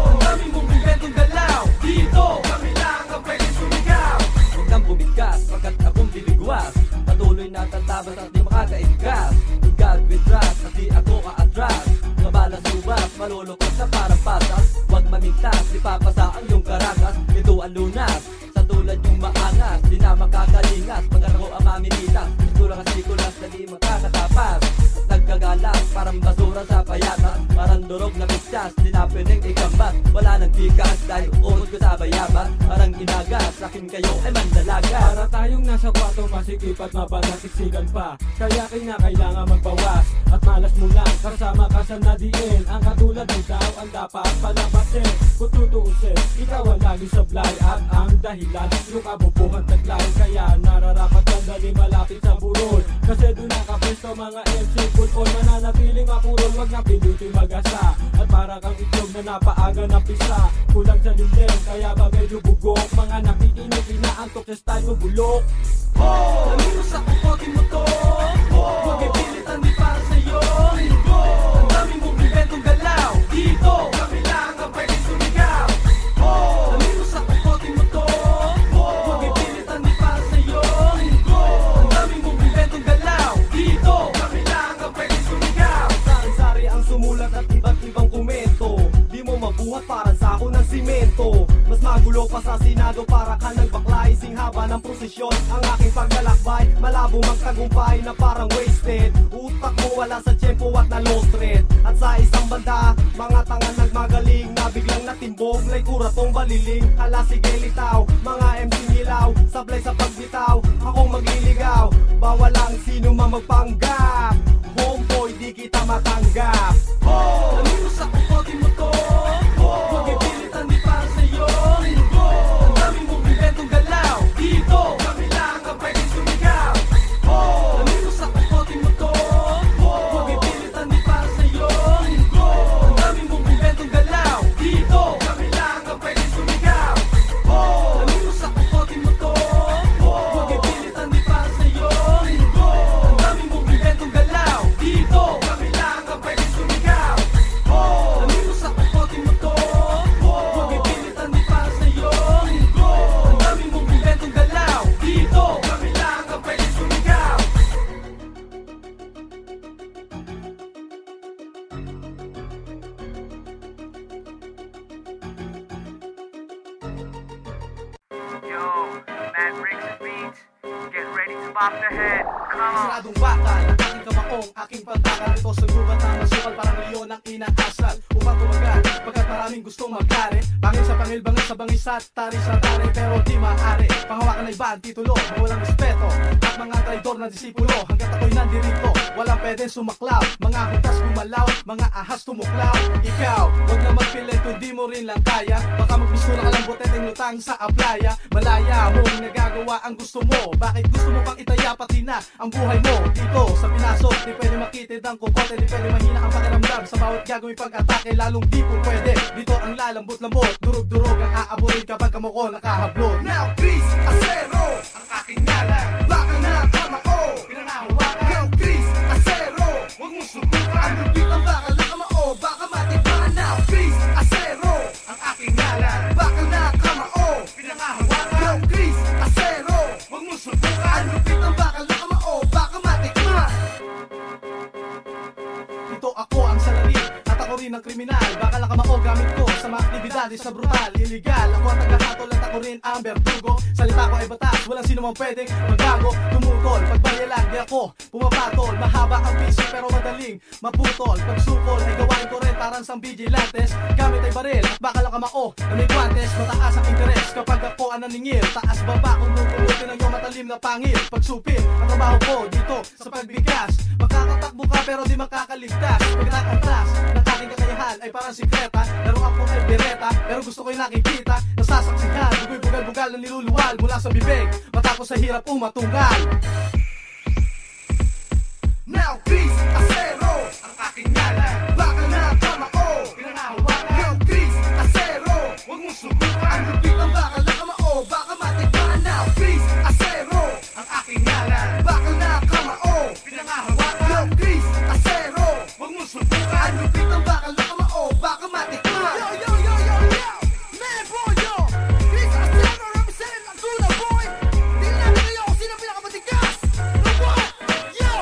Ang dami mong inventong galaw, dito kami lang ang pwede sumigaw. Huwag kang bumigkas, pagkat akong biligwas. Patuloy na tatabas at di makakaigkas. God with trust, at di ako ka-atras. Mga balas subas, malulukot sa parang patas. Huwag mamigtas, di papasa ang iyong karakas. Ito ang lunas, sa tulad yung maangas. Di na makakalingas, pag ako ang maminitas. Istura kasi kulas na di makakatapas. Nagkagalas, parang basura sa payatas. Parang durog na pigtas, di na pwedeng ikambat. Wala nang tikas, dahil uod ko sa bayabat. Parang inagas, akin kayo ay mandalaga. Para tayong nasa kwarto, masikip at mapanasiksikan pa. Kaya kailangan magbawas at malas mo lang. Kasama ka sa nadiin, ang katulad ng tao ang dapat palabasin. Kung tutuusin, ikaw ang lagi sablay. At ang dahilan, yung kabubuhan taglay. Kaya nararapat kang dali malapit sa burol. Kasi doon nakapwesto mga MC Pulpon, mananatiling mapurol, wag na pilutin mag-asa. At para kang itlog na napaaga ng pisa. Kulang sa limlim, kaya ba medyo bugok. Mga nakikinig, inaantok sa style mo bulok. Lamino sa kukotin mo to, huwag ipilitan, di para sa'yo. Ang dami mong inventong galaw, dito kami lang ang pwede sumigaw. Lamino sa kukotin mo to, huwag ipilitan, di para sa'yo. Ang dami mong inventong galaw, dito kami lang ang pwede sumigaw. Sari-sari ang sumulat at iba't ibang komento. Di mo mabuhat para sako ng simento. Mas magulo pa sa Senado para ka nagbaklay. Singhaba ng prosesyon ang aking paglalakbay. Malabo magtagumpay na parang wasted. Utak mo wala sa tiyempo at na-lost red. At sa isang banda, mga tangan nagmagaling na biglang natimbog, lay kuratong baliling. Hala sige litaw, mga MC nilaw, sablay sa pagbitaw, akong magliligaw. Bawal lang sino man magpanggap, homeboy di kita matanggap. Oh, nalino sa kukotin mo to, huwag ipilitan di para sa'yo. Ang dami mong inventong galaw, dito kami lang ang pwedeng sumigaw. Oh, nalino sa kukotin mo to, huwag ipilitan di para sa'yo. Ang dami mong inventong galaw, dito kami lang ang pwedeng sumigaw. Oh, nalino sa kukotin mo to, huwag ipilitan di para sa'yo. Ang dami mong inventong galaw, dito kami lang ang pwedeng sumigaw. Oh, nalino sa kukotin mo to, huwag ipilitan di para sa'yo. Ang dami mong inventong galaw, dito kami lang ang pwedeng sumigaw. Yo, Mad Bricks and Beats, get ready to bop the head. Come on. Saradong bakal, aking kamaong, aking pantakal. Ito sa gubat na masukal, parang leon ang inaasal. Upang tumagal, pagkat maraming gustong magkari. Bangin sa pangil, bangin sa bangis at tari sa tari. Pero di maaari, panghawakan na iba ang titulo na walang respeto at mga traidor na disipulo. Hanggat ako'y nandirito, walang pwedeng sumaklaw. Mga hutas gumalaw, mga ahas tumuklaw. Ikaw, wag na magpilit kung di mo rin lang kaya. Baka magbisura ka lang buteteng lutang sa aplaya. Malaya mong nagagawa ang gusto mo. Bakit gusto mo pang itaya pati na ang buhay mo? Dito sa pinasok, di pwede makitid ang kukote. Di pwede mahina ang pakiramdam sa bawat gagawin pag-atake. Lalong di po pwede, dito ang lalambot-lambot. Durog-durog ang aaburin kapag kamukho nakahablot. Now Chris Acero, ang aking ngalan. Baka na kamao, pinanahawakan. Now Chris Acero, huwag mong subukan. Ang lupit ang bakal na kamao, baka matikman. Now Chris Acero, ang aking ngalan. Baka na kamao, pinanahawakan. Now Chris Acero, huwag mong subukan. Ang lupit ang bakal na kamao, baka matikman. Dito ako ang salarin at ako rin ang kriminal. Baka lang kamao gamit ko sa mga aktibidades na brutal, illegal. Ako ang tagahatol at ako rin ang berdugo. Salita ko ay batas, walang sino mang pwedeng magbago. Tumutol, pagbaryalan, di ako pumapatol. Mahaba ang pisik pero madaling maputol. Pagsukol ay gawain ko rin parang sang vigilantes. Gamit ay baril at baka lang kamao na may guantes. Mataas ang interes kapag ako ang naningil. Taas baba kung nupulutin ang iyong matalim na pangil. Pagsupil, ang trabaho ko dito sa pagbigas. Makakatakbo ka pero di makakaligtas. Pagkakantras ng aking kakayahan ay parang sikreta. Laruan ko ay bereta pero gusto ko'y nakikita. Nasasaksihan, bugoy bugal-bugal na niluluwal mula sa bibig. Matapos sa hirap umatungal. Now Chris Acero, ang aking ngalan. Baka na kamao, pinanahawakan. Now Chris Acero, huwag mong subukan. Ang lupit ang bakal na kamao, baka matikman. Now Chris Acero, ang aking ngalan. Baka na kamao, pinanahawakan. Now Chris Acero, huwag mong subukan. Ang lupit ang bakal na kamao, baka matikman. Yo, yo, yo, yo, yo, man, bro, yo. Chris Acero, representing Laguna, boy. Tingnan natin kayo kung sino pinakamatigas. No what? Yo!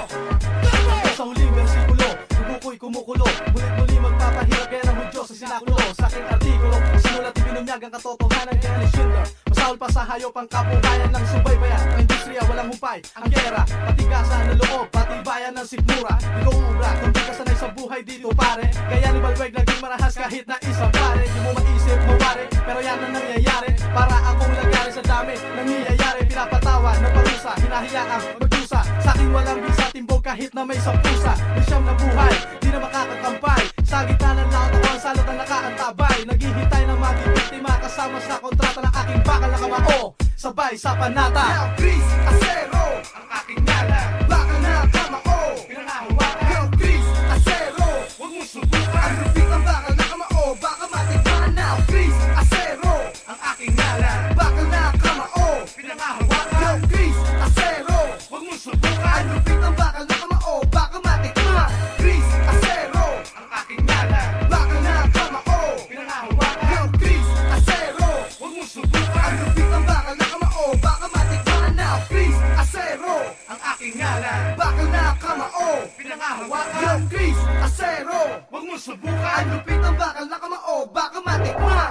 Sa huling versikulo, dugo ko'y kumukulo. Mulit-muli magpapahirap kaya ng hudyo sa sinakulo. Sa aking artikulo, sinulat ibinunyag ang katotohanan kaya ni Schindler. Masahol pa sa hayop ang kabuhayan ng subaybayan. Ang industriya walang humpay, ang gera, patigasan ng loob, patibayan ng sikmura. Ikaw ubra, kung di ka sanay sa buhay dito pare. Kaya ni Balweg naging marahas kahit na isang pare. Di mo maisip, mawari, pero yan ang nangyayari. Para akong lagari sa dami, nangyayari. Pinapatawan ng parusa, hinahiyaang magdusa. Sa akin walang bisa, timbog kahit na may sampusa. May siyam na buhay, di na makakakampay. Sa gitna ng lahat ako ang salot ang nakaantabay. Naghihintay ng magibiktima kasama sa kontrata ng aking bakal na kamao. Sabay sa panata. Now Chris Acero, ang aking ngalan. Baka na kamao, pinanahawakan. Now Chris Acero, huwag mong subukan. Ang lupit ang bakal na kamao, baka matikman. Now Chris Acero, ang aking ngalan. Baka na kamao, pinanahawakan. Now Chris Acero, huwag mong subukan. Ang lupit ang bakal na kamao, baka matikman. Chris Acero, ang aking ngalan. Baka na kamao, pinanahawakan. Now Chris Acero, huwag mong subukan. Ang lupit ang bakal na kamao, baka matikman. Now Chris Acero, ang aking ngalan. Baka na kamao, pinanahawakan. Now Chris Acero, huwag mong subukan. Ang lupit ang bakal na kamao, baka matikman.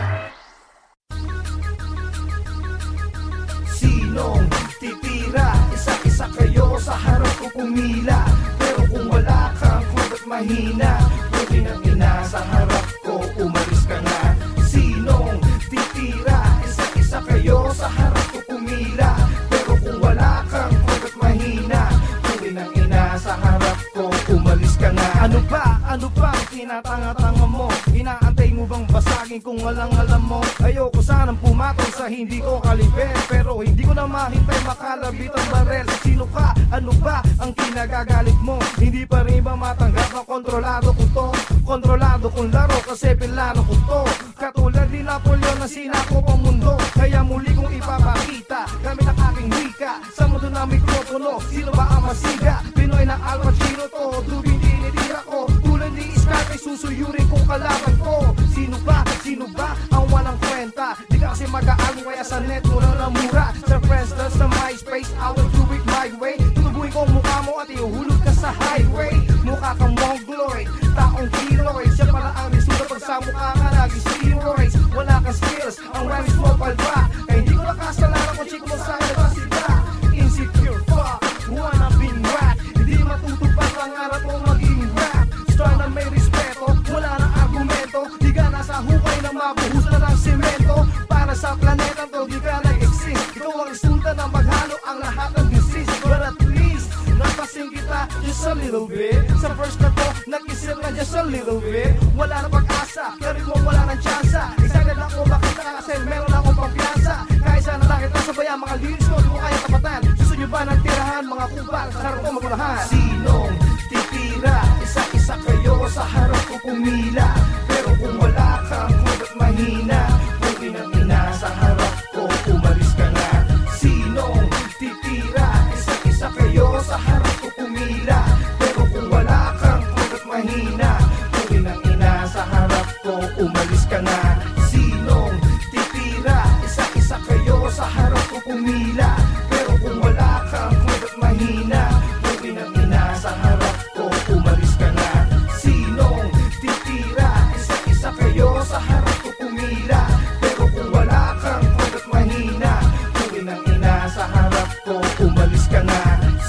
Sinong isa kayo sa harap ko pumila. Pero kung wala kang kulat mahina, pwede nang ina sa harap ko, umalis ka na. Sinong titira? Isa kayo sa harap ko pumila. Pero kung wala kang kulat mahina, pwede nang ina sa harap ko, umalis ka na. Ano ba ang tinatanga-tanga mo? Inaantay mo bang basagin kung walang alam mo? Ayoko sanang pumatong sa hindi ko kaliber, pero hindi ko na mahintay makalabit ang barel. Sino ka? Ano ba ang kinagagalit mo? Hindi pa rin ba matanggap na kontrolado ko to? Kontrolado kong laro kasi pilano ko to. Katulad ni Napoleon na sinakop ang mundo, kaya muli kong ipapakita gamit ang aking wika sa mundo na mikropono. Sino ba ang masiga? Pinoy na Al Pacino to, tubig dinitira ko. Tulad ni Scarface, susuyurin kong kalaban ko. Sino ba ang walang kwenta? Di ka kasi mag-aalong kaya sa net mo lang na mura. Sa Friendster, sa MySpace, I will do it my way. Tutubuhin ko ang mukha mo at iuhulog ka sa highway. Mukha kang mongoloid, taong kiloid. Siya pala ang resulta pag sa mukha ka lagi steroids. Wala kang skills, ang rhymes mo palba. Kaya hindi ko nakasalanan kung chick mo sa labasita. Insecure fuck, wanna be rap. Hindi matutupad ang harap mo maging rap. Star na may respeto, wala nang argumento. Di ka nasa hukay na mabuhos na ng semento. Para sa planeta to, di ka nag-exist. Ikaw ang resulta na maghalo ang lahat ng disease. But at least, napasing kita just a little bit. Sa first na to, nag-isip na just a little bit. Wala na pag-asa, pero kung wala ng tsansa. Excited ako makita kasi meron akong pampiyansa. Kahit sana lang kita sabayan mga lyrics ko, di ko kaya tapatan. Gusto nyo ba ng tirahan, mga kupal, sa harap ko magulahan? Sinong titira? Isa-isa kayo sa harap ko pumila. Pero kung wala kang kulat mahina, pwede nang ina sa harap ko, umalis ka na. Sinong titira? Isa-isa kayo sa harap ko pumila. Pero kung wala kang kulat mahina, pwede nang ina sa harap ko, umalis ka na. Sinong titira? Isa-isa kayo sa harap ko pumila. Pero kung wala kang kulat mahina, pwede nang ina sa harap ko, umalis ka na. Sinong titira? Isa-isa kayo sa harap ko pumila. Pero kung wala kang kulat mahina, pwede nang ina sa harap ko, umalis ka na.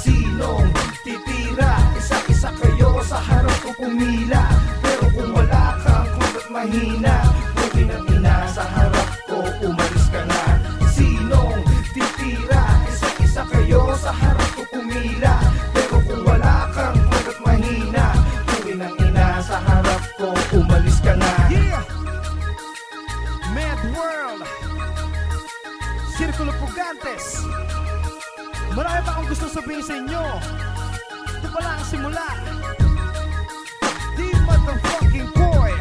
Sinong titira? Isa-isa kayo sa harap ko pumila. Pero kung wala kang kulat mahina, pwede nang ina sa harap ko, umalis ka na. Sinong titira? Isa-isa kayo sa harap ko pumila. Pero kung wala kang kulat mahina, pwede nang ina sa harap ko, umalis ka na. Yeah! Mad World, Sirkulo Pugantes. Marami pa akong gusto sabihin sa inyo. Ito pala ang simula. The motherfucking boy.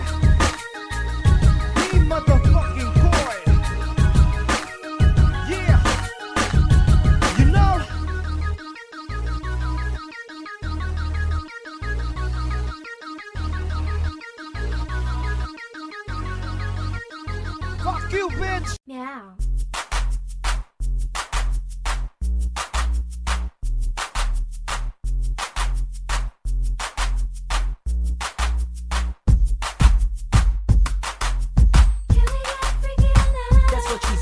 The motherfucking boy. Yeah. You know. Fuck you, bitch. Meow.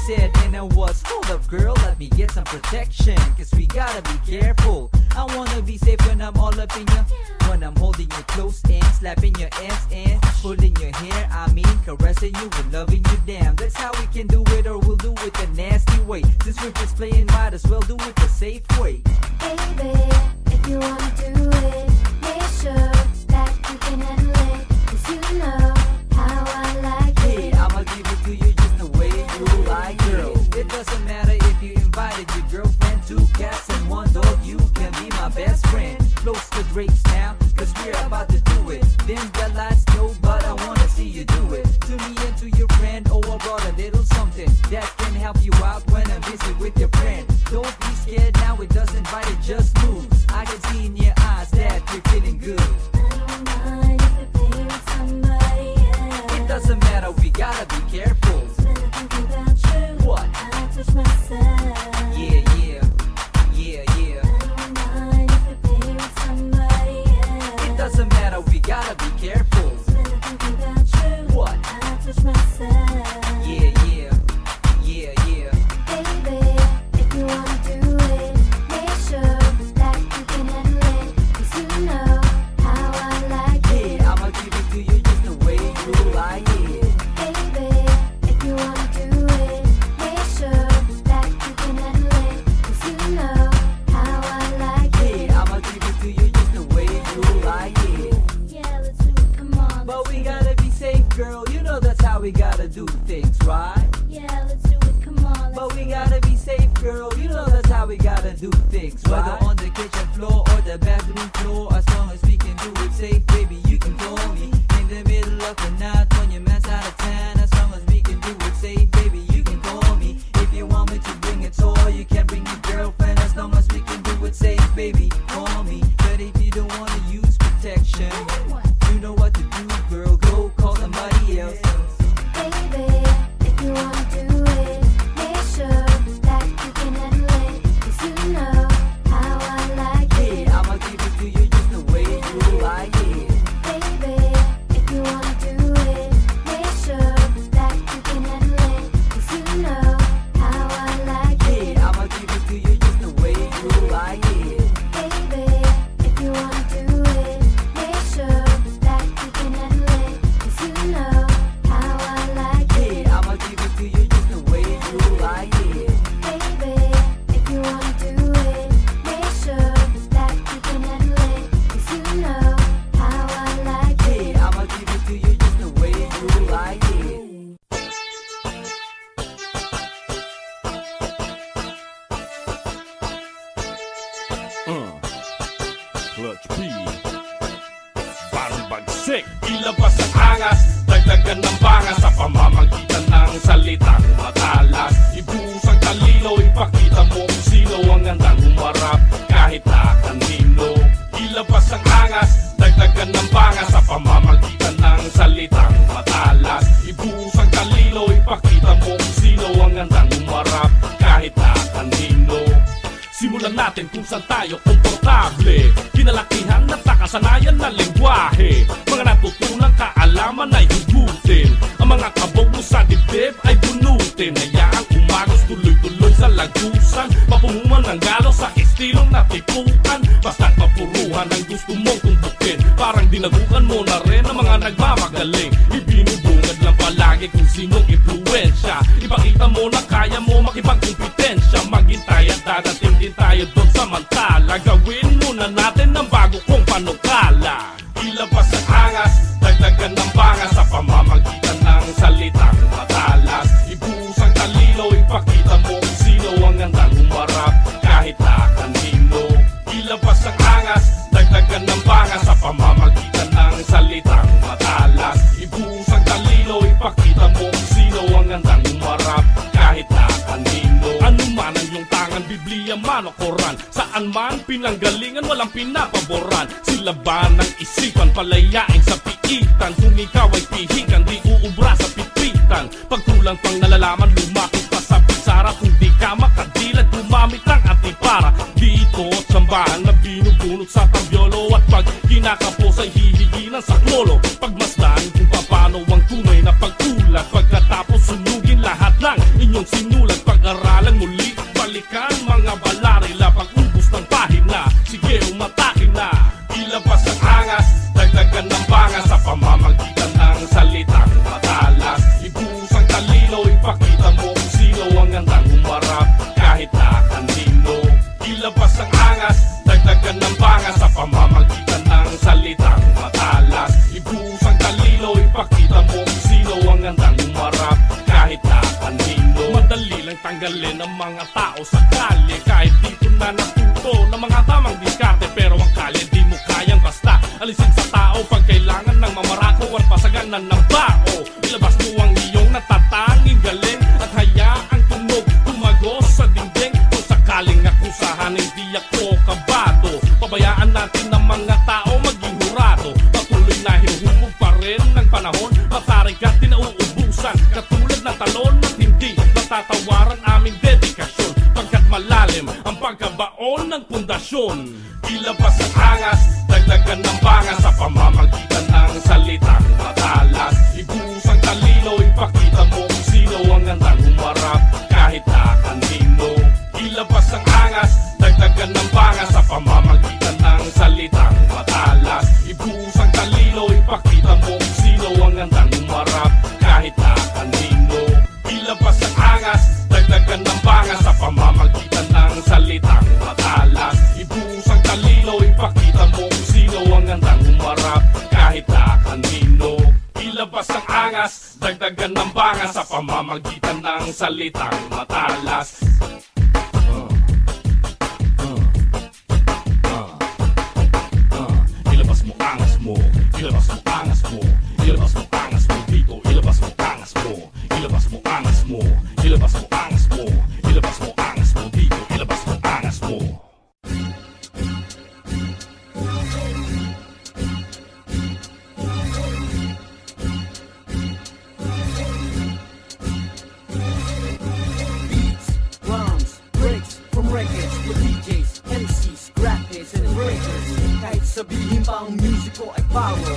Said, and I was, hold up girl, let me get some protection, cause we gotta be careful. I wanna be safe when I'm all up in you, when I'm holding you close and slapping your ass and pulling your hair, I mean caressing you and loving you down. That's how we can do it, or we'll do it the nasty way. Since we're just playing, might as well do it the safe way. Baby, if you wanna do it, make sure that you can handle it, cause you know how I like it. Hey, I'ma give it to you just the way you like it. It doesn't matter if you invited your girlfriend, 2 cats and 1 dog, you can be my best friend. Close the drapes now, cause we're about to do it. Then the lights go, but I wanna see you do it. To me and to your friend, oh I brought a little something that can help you out when I'm busy with your friend. Don't be scared now, it doesn't bite, it just moves. I can see in your eyes that you're feeling good. I don't mind if you're playing with somebody else. It doesn't matter, we gotta be careful. When I think about you, what? I touch myself. Yeah, yeah, yeah, yeah. I don't mind if you're playing with somebody else. It doesn't matter, we gotta be careful. When I think about you, what? I touch myself. Yeah, yeah, yeah, yeah. Baby, if you wanna do it, make sure how we gotta do things, whether on the kitchen floor or the bathroom floor. As long as we can do it safe, baby, you can call me in the middle of the night when your man's out of town. As long as we can do it safe, baby, you can call me. If you want me to bring a toy, you can bring your girlfriend. As long as we can do it safe, baby, call me. But if you don't wanna use protection, you know what to do, girl, go call somebody else. Baby, if you wanna do it, make sure that you can handle it. 'Cause you know how I like it. Yeah, I'ma give it to you just the way you like it. Baby, if you wanna do it, make sure that you can handle it. 'Cause you know how I like it. Yeah, I'ma give it to you just the way you like it. Baby, if you wanna do it, make sure that you can handle it. 'Cause you know how I like it. Yeah, I'ma give it to you just the way you like it. Baby, if you wanna do it, make sure that you can handle it. 'Cause you know how I like it. Yeah, I'ma give it to you just the way you like it. Clutch P Barang bagsik Ilabas ang angas Dagdagan ng bangas Sa pamamagitan ng salitang matalas Ibuhos ang talino Ipakita mo kung sino ang handang humarap Kahit na kanino Ilabas ang angas Dagdagan ng bangas Sa pamamagitan ng salitang matalas Ibuhos ang talino Ipakita mo kung sino ang handang humarap Kahit na kanino Simulan natin kung saan tayo komportable Kinalakihan at nakasanayan na lengguwahe Mga natutunang kaalaman ay hugutin Ang mga kabog mo sa dibdib ay bunutin Hayaang umagos tuloy-tuloy sa lagusan Mapumuman ng galo sa estilong natipukan Basta't mapuruhan ang gusto mong tumbukin Parang dinagukan mo na rin ang mga nagmamagaling Ibinubungad lang palagi kung sinong impluensya Ipakita mo na kaya mo makipagkompetensya Maghintay at dadating din tayo doon samantala Gawin muna natin ang bago kong panukala Ilabas ang angas, dagdagan ng bangas Sa pamamagitan ng salitang matalas Ibuhos ang talino, ipakita mo kung sino ang handang humarap Kahit na kanino Ilabas ang angas, dagdagan ng bangas Sa pamamagitan ng salitang matalas Ibuhos ang talino, ipakita mo kung sino ang handang humarap Kahit na kanino Ano man ang iyong tangan, Biblia man o Koran Saan man pinanggalingan, walang pinapaboran Sila ba ng isipan, palayain sa piitan Kung ikaw ay pihikan, di uubra sa pipitan Pagkulang pang nalalaman, lumapit pa sa pisara Kung di ka makadilat, gumamit ang antipara Dito at sambahan na binubunot sa tambyolo At pag kinakapos ay hihigi ng saklolo Pagmasdan kung paano ang tunay na pagkulat Pagkatapos sunugin lahat ng inyong sinulat Pag-aralan muli, balikan mga balarila Pag-ubos ng pahina, sige umatakin na Ilabas ang angas, dagdagan ng bangas Sa pamamagitan ng salitang matalas Ibuhos ang talino, ipakita mo kung sino ang handang humarap Kahit na kanino Ilabas ang angas, dagdagan ng bangas Sa pamamagitan ng salitang matalas Ibuhos ang talino, ipakita mo kung sino ang handang humarap Kahit na kanino Madali lang tanggalin ang mga tao sa kalye Kahit dito na natuto ng mga tamang diskarte Pero ang kalye di mo kayang basta Alisin sa tao pag kailangan ng mamarako At pasaganan ng bao Ilabas mo ang iyong natatanging galing At hayaang tunog tumagos sa dingding Kung sakaling akusahan hindi ako kabado Pabayaan natin ang mga tao maging hurado Patuloy na hinuhubog pa rin ng panahon Matarik at tinauubusan Katulad ng talon at hindi matatawaran aming dedikasyon Pagkat malalim ang pagkabaon ng pundasyon Ilabas ang angas, dagdagan ng bangas Sa pamamagitan ng salitang matalas Ibuhos ang talino, ipakita mo kung sino ang handang humarap Kahit na kanino Ilabas ang angas, dagdagan ng bangas Sa pamamagitan ng salitang matalas Ibuhos ang talino, ipakita mo kung sino ang handang humarap Kahit na kanino Ilabas ang angas, dagdagan ng bangas Sa pamamagitan ng salitang matalas Ibuhos ang talino, ipakita mo kung sino ang handang humarap Kahit na kanino Ilabas ang angas, dagdagan ng bangas Sa pamamagitan ng salitang matalas rackets and breakers. Kahit sabihin pa ang music ko ay power,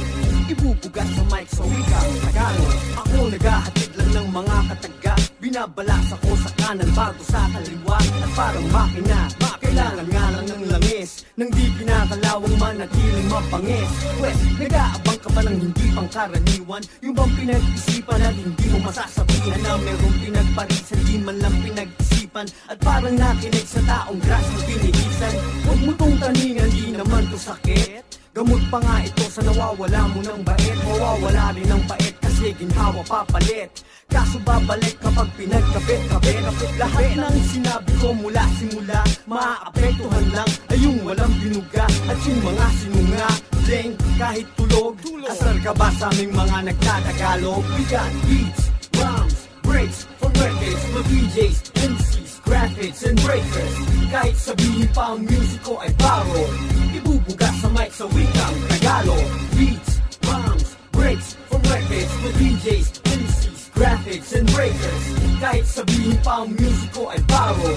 ibubugat sa mic sa wikang Tagalog. Ako naghahatid lang ng mga kataga, binabalas ako sa kanan bago sa kaliwa. At parang makina, kailangan nga lang ng langis, nang di kinakalawang manatiling mapangis. Wes, nag-aabang ka ba ng hindi pangkaraniwan? Yung bang pinag-isipan at hindi mo masasabihan na merong pinagparisan, di man lang pinag-isipan. At parang nakinig sa taong grass na pinigisan. Huwag mo tong taningan, di naman to sakit. Gamot pa nga ito sa nawawala mo ng bait. Mawawala rin ng bait kasi ginhawa papalit. Kaso babalik kapag pinagkabit-kabit. Lahat ng sinabi ko mula simula, maaapektuhan lang ay yung walang binuga. At yung mga sinungaling kahit tulog, asar ka ba sa aming mga nagtatagalog? We got beats, rhymes, breaks, for records, for DJs, MCs, graphics and breakers. Kahit sabihin pa ang music ko ay paro, ibubuga sa mic sa wikang Tagalog. Beats, rhymes, breaks, for records, for DJs, MCs, graphics and breakers. Kahit sabihin pa ang music ko ay paro,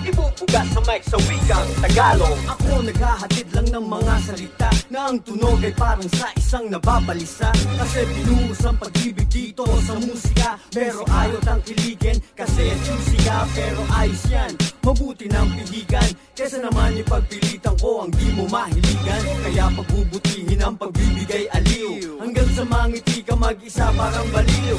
ibubuga sa mic sa wikang Tagalog. Ako naghahatid lang ng mga salita na ang tunog ay parang sa isang nababalisa. Kasi pinuhos ang pag-ibig dito sa musika, pero ayaw tangkiligin kasi juicy ka. Pero ayos yan, mabuti ng pihigan, kesa naman ipagpilitan ko ang di mo mahiligan. Kaya pagbubutihin ang pagbibigay aliw, hanggang sa mangiti ka mag-isa parang baliw.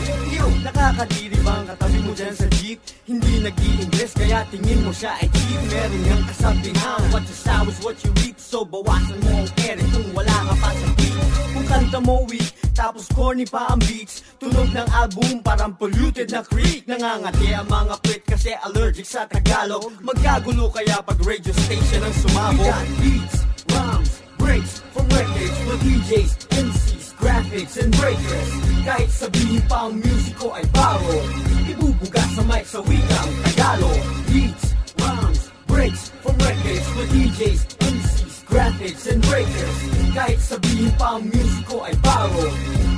Nakakadiri bang katabi mo dyan sa jeep? Hindi nag-i-Ingles kaya tingin mo siya ay cheap. Meron niyang kasabihan, what you sow is what you reap. So bawasan mo ang ere kung wala ka pa sa beat. Kung kanta mo weak, tapos corny pa ang beats, tunog ng album parang polluted na creek. Nangangati ang mga pwit kasi allergic sa Tagalog. Magkagulo kaya pag radio station ang sumabog. We got beats, rhymes, breaks, from records, for DJs, MCs, graphics and breakers. Kahit sabihin pa ang music ko ay paro, ibubuga sa mic sa wikang Tagalog. Beats, rhymes, breaks, from records, for DJs, MCs, graphics and breakers. Kahit sabihin pa ang music ko ay paro,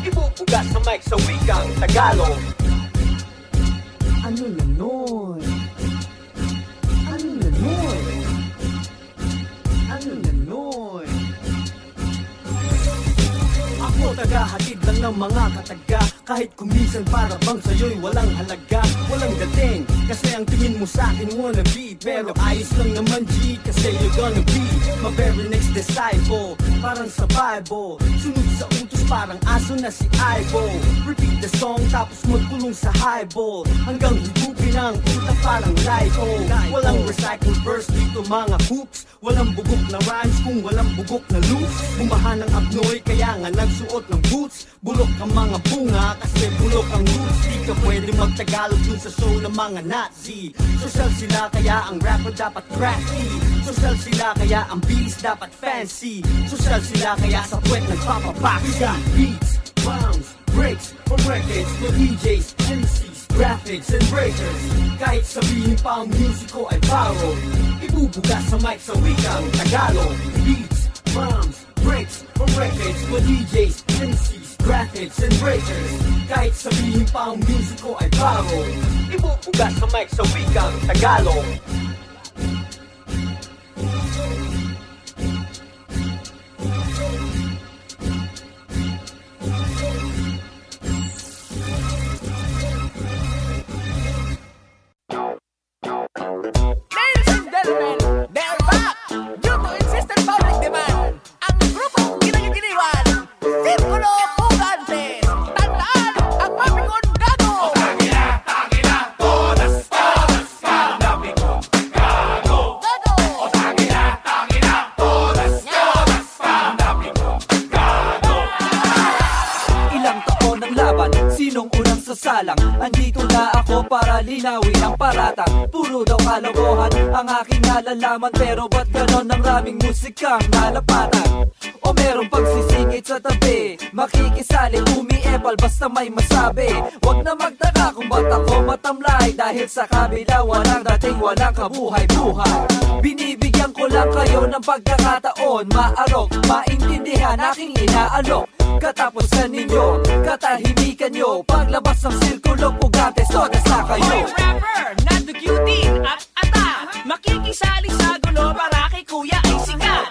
ibubuga sa mic sa wikang Tagalog. Ano na nun? Ano na nun? Ano na nun? Ako tagahatid lang ng mga kataga, kahit kuminsan para bang sa'yo'y walang halaga. Walang dating, kasi ang tingin mo sa'kin wannabe. Pero ayos lang naman G, kasi you're gonna be my very next disciple. Parang sa Bible, sunod sa utos parang aso na si Ivo. Repeat the song tapos magkulong sa highball, hanggang higupin ang utak parang lipo. Walang recycle verse dito mga hoops, walang bugok na rhymes kung walang bugok na loops. Bumahan ng abnoy kaya nga nagsuot ng boots. Bulok ang mga bunga kasi bulok ang roots. Di ka pwede magtagalog dun sa show ng mga Nazi. Social sila kaya ang rapper dapat crafty. Social sila kaya ang beats dapat fancy. Social sila kaya sa puwet nagpapabaksi. Beats, rhymes, breaks, from records, for DJs, MCs, graphics and breakers. Kahit sabihin pa ang music ko ay paro, ibubuga sa mic sa wikang Tagalog. Beats, rhymes, breaks, from records, for DJs, MCs, graphics and breakers. Kahit sabihin pa ang music ko ay paro, ibubuga sa mic sa wikang Tagalog. Ladies and gentlemen, they're back! Due to insistent public demand, ang grupong ginaginiwan, Sirkulo Pugantes! Tandaan ang mapikon gago! O tangina, todas, mapikon gago! O tangina, todas, mapikon gago! Ilang taon ng laban, sinong unang sasalang? Andito na ako para linawin ang paratang. Puro daw kalokohan ang aking nalalaman, pero ba't ganon ang raming musikang nalapatan? O merong pagsisingit sa tabi, makikisali, umiepal basta may masabi. Wag na magtaka kung ba't ako matamlay, dahil sa kabila walang dating, walang kabuhay-buhay. Binibigyan ko lang kayo ng pagkakataon, maarok, maintindihan aking inaalok. Katapusan ninyo, katahimikan nyo, paglabas ng Sirkulo Pugantes, todas na kayo. Hoy rapper, nadugyutin at ata, makikisali sa gulo para kay kuya ay sikat.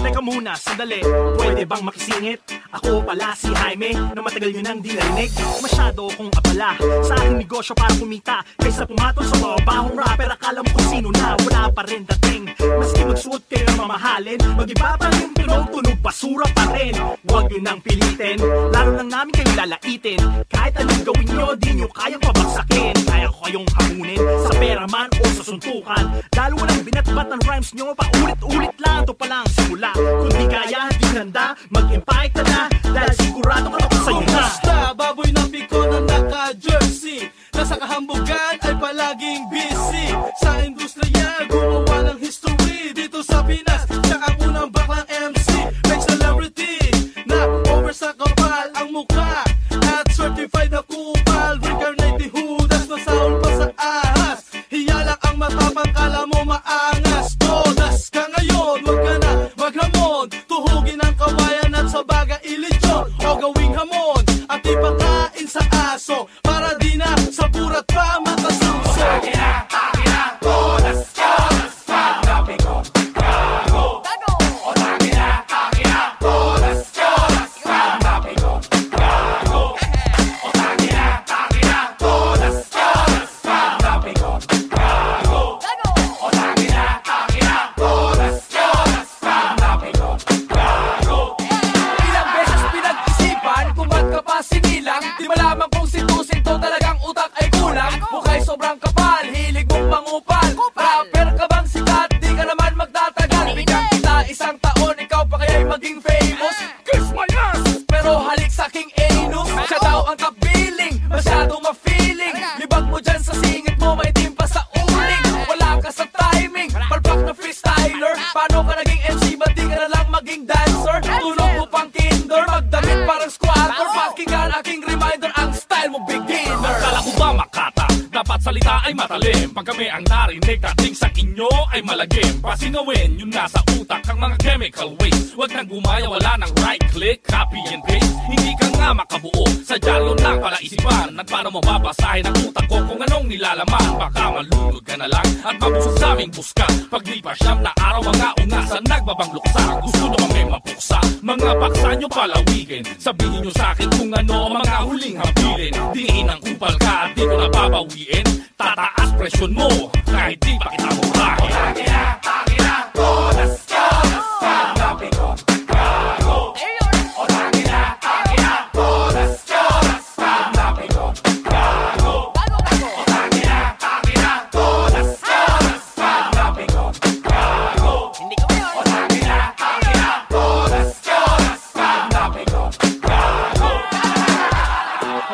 Teka muna, sandali, pwede bang makisingit? Ako pala si Jaime, na matagal nyo nang di narinig. Masyado kong abala sa aking negosyo para kumita, kaysa pumatol sa mga bahong rapper. Akala mo kung sino na, wala pa rin dating. Maski magsuot kayo ng mamahalin, mag-iba pa rin pero tunog basura pa rin. Huwag nyo nang pilitin, lalo lang namin kayo lalaitin. Kahit anong gawin nyo, di nyo kayang pabagsakin. Kaya ko kayong hamunin, sa pera man o sa suntukan. Dahil walang binatbat ng rhymes nyo, paulit-ulit lang. Ito pa lang simula, kung di kaya, di handa, mag-impake ka na, dahil sigurado ka tapos sa'yo na. Basta, baboy ng piko na naka-jersey, nasa kahambugan ay palaging busy. Sa industriya, gumawa ng history dito sa Pinas. Siya ang unang baklang MC, may celebrity na over sa kapal ang mukha at certified na kupal. Reincarnated Judas, masaol pa sa ahas. Hiyalak ang matapang, kala mo maangas. Todas ka ngayon, wag ka na maghamon. Tuhugin ang kawayan at sa baga ilitsyon, o gawing hamon at ipakain sa aso, para di na sa burat pa makasuso. Pag kami ang narinig, dating sa inyo ay malagim. Pasingawin yung nasa utak ang mga chemical waste. Huwag nang gumaya, wala nang right click, copy and paste. Hindi ka nga makabuo, sadya lang pala isipan. At paano mo babasahin ang utak ko kung anong nilalaman? Baka malunod ka na lang at mabusog sa aming buska. Paglipas siyam na araw, mga ungasan nagbabang luksa. Gusto naman may mapuksa, mga paksa nyo palawigin. Sabihin nyo sa akin kung ano ang mga huling habilin. Diin ang kupal ka at di ko nababawiin. Tataas presyon mo kahit di pa kita murahin. Tangina, todas, panabi ko, gago. O tangina, todas, panabi ko, gago. O tangina, todas, panabi ko, gago. O tangina, todas, panabi ko, gago.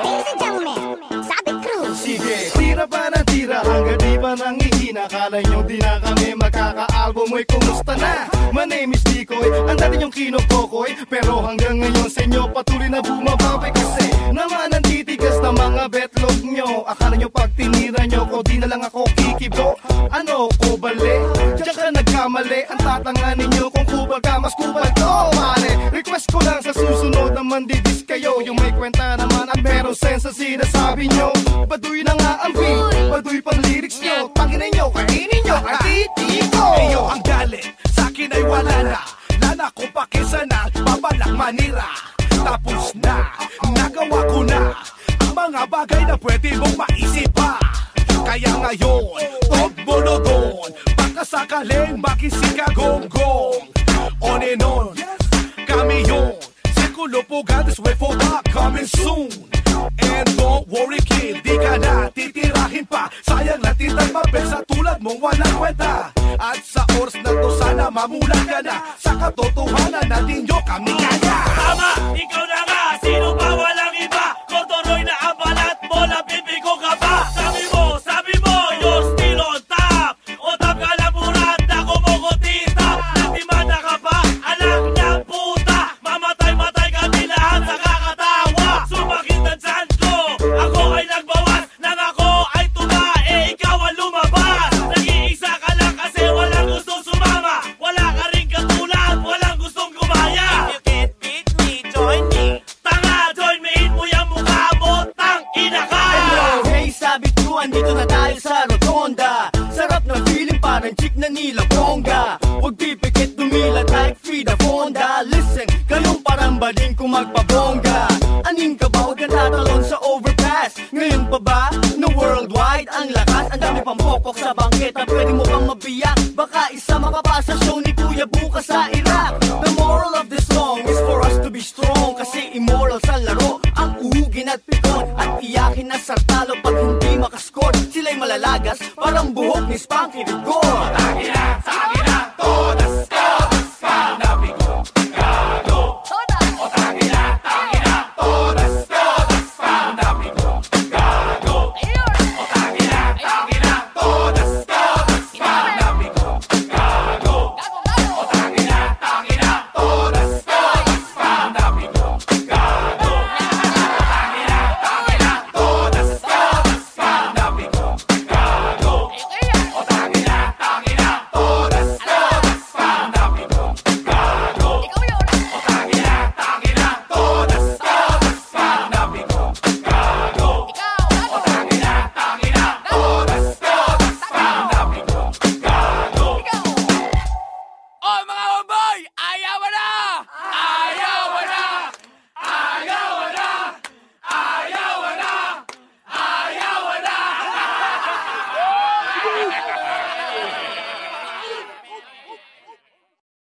Ladies and gentlemen, Sabi Cruz. Sige, tira pa na tira hanggang di pa nang ihina. Kala nyo di na kami magkaka-album. Uy, kumusta na? My name is Tikoy, ang dati nyong kinukokoy. Pero hanggang ngayon sa inyo patuloy na bumababay. Kasi naman ang titigas na mga betlog nyo. Akala nyo pag tinira nyo ko di na lang ako kikibo. Ano ko bali? Diyan ka nagkamali. Ang tatanganin nyo kung kubal ka, mas kubal to, mali. Request ko lang sa susunod naman didis kayo. Yung may kwenta naman at meron sense sa sinasabi nyo. Baduy na nga ang beat, baduy pang lyrics nyo. Tanginin nyo, kainin nyo ang titiko. Eyo, ang galit sa'kin ay wala na. Lala ko pakisana, babalak manira. Tapos na, nagawa ko na ang mga bagay na pwede mong maisip pa. Kaya ngayon, tog mo na doon. Baka sakaling magising ka gonggong. On and on, kami yun. Sikulo po gadis, wait for that coming soon. And don't worry kid, di ka na titirahin pa. Sayang latitang mapel sa tulad mong walang kwenta. At sa oras na to sana mamula ka na. Sa katotohanan natin nyo kami kaya. Tama, ikaw na nga, sino pa walang iba? Kotoroy na ang balat mo, nabibigo ka pa. Sabi mo, you're still on top. O top ka lang murat na kumukutita. Natimada ka pa, anak ng puta. Mamatay-matay kami lahat sa kakatawa. Sumakit ang tiyan ko, ako ay nagbawas. Nang ako ay tuba, ikaw ang lumabas. Nag-iisa ka lang kasi walang gustong sumama. Wala ka rin katulad, walang gustong gumaya. If you can't beat me, join me. Tanga, join me in mo yung Honda. Listen, kayong parang bading kung magpabongga. Aning ka ba, huwag kang tatalon sa overpass. Ngayon pa ba, na worldwide ang lakas. Ang dami pang pokpok sa bangketa, pwede mo pang mabiyak. Baka isa makapasa show ni Kuya bukas sa Iraq. The moral of this song is for us to be strong. Kasi immoral sa laro ang uhugin at pikon. At iyakin na sartalo pag hindi makascore. Sila'y malalagas, parang buhok ni Spanky the Goat.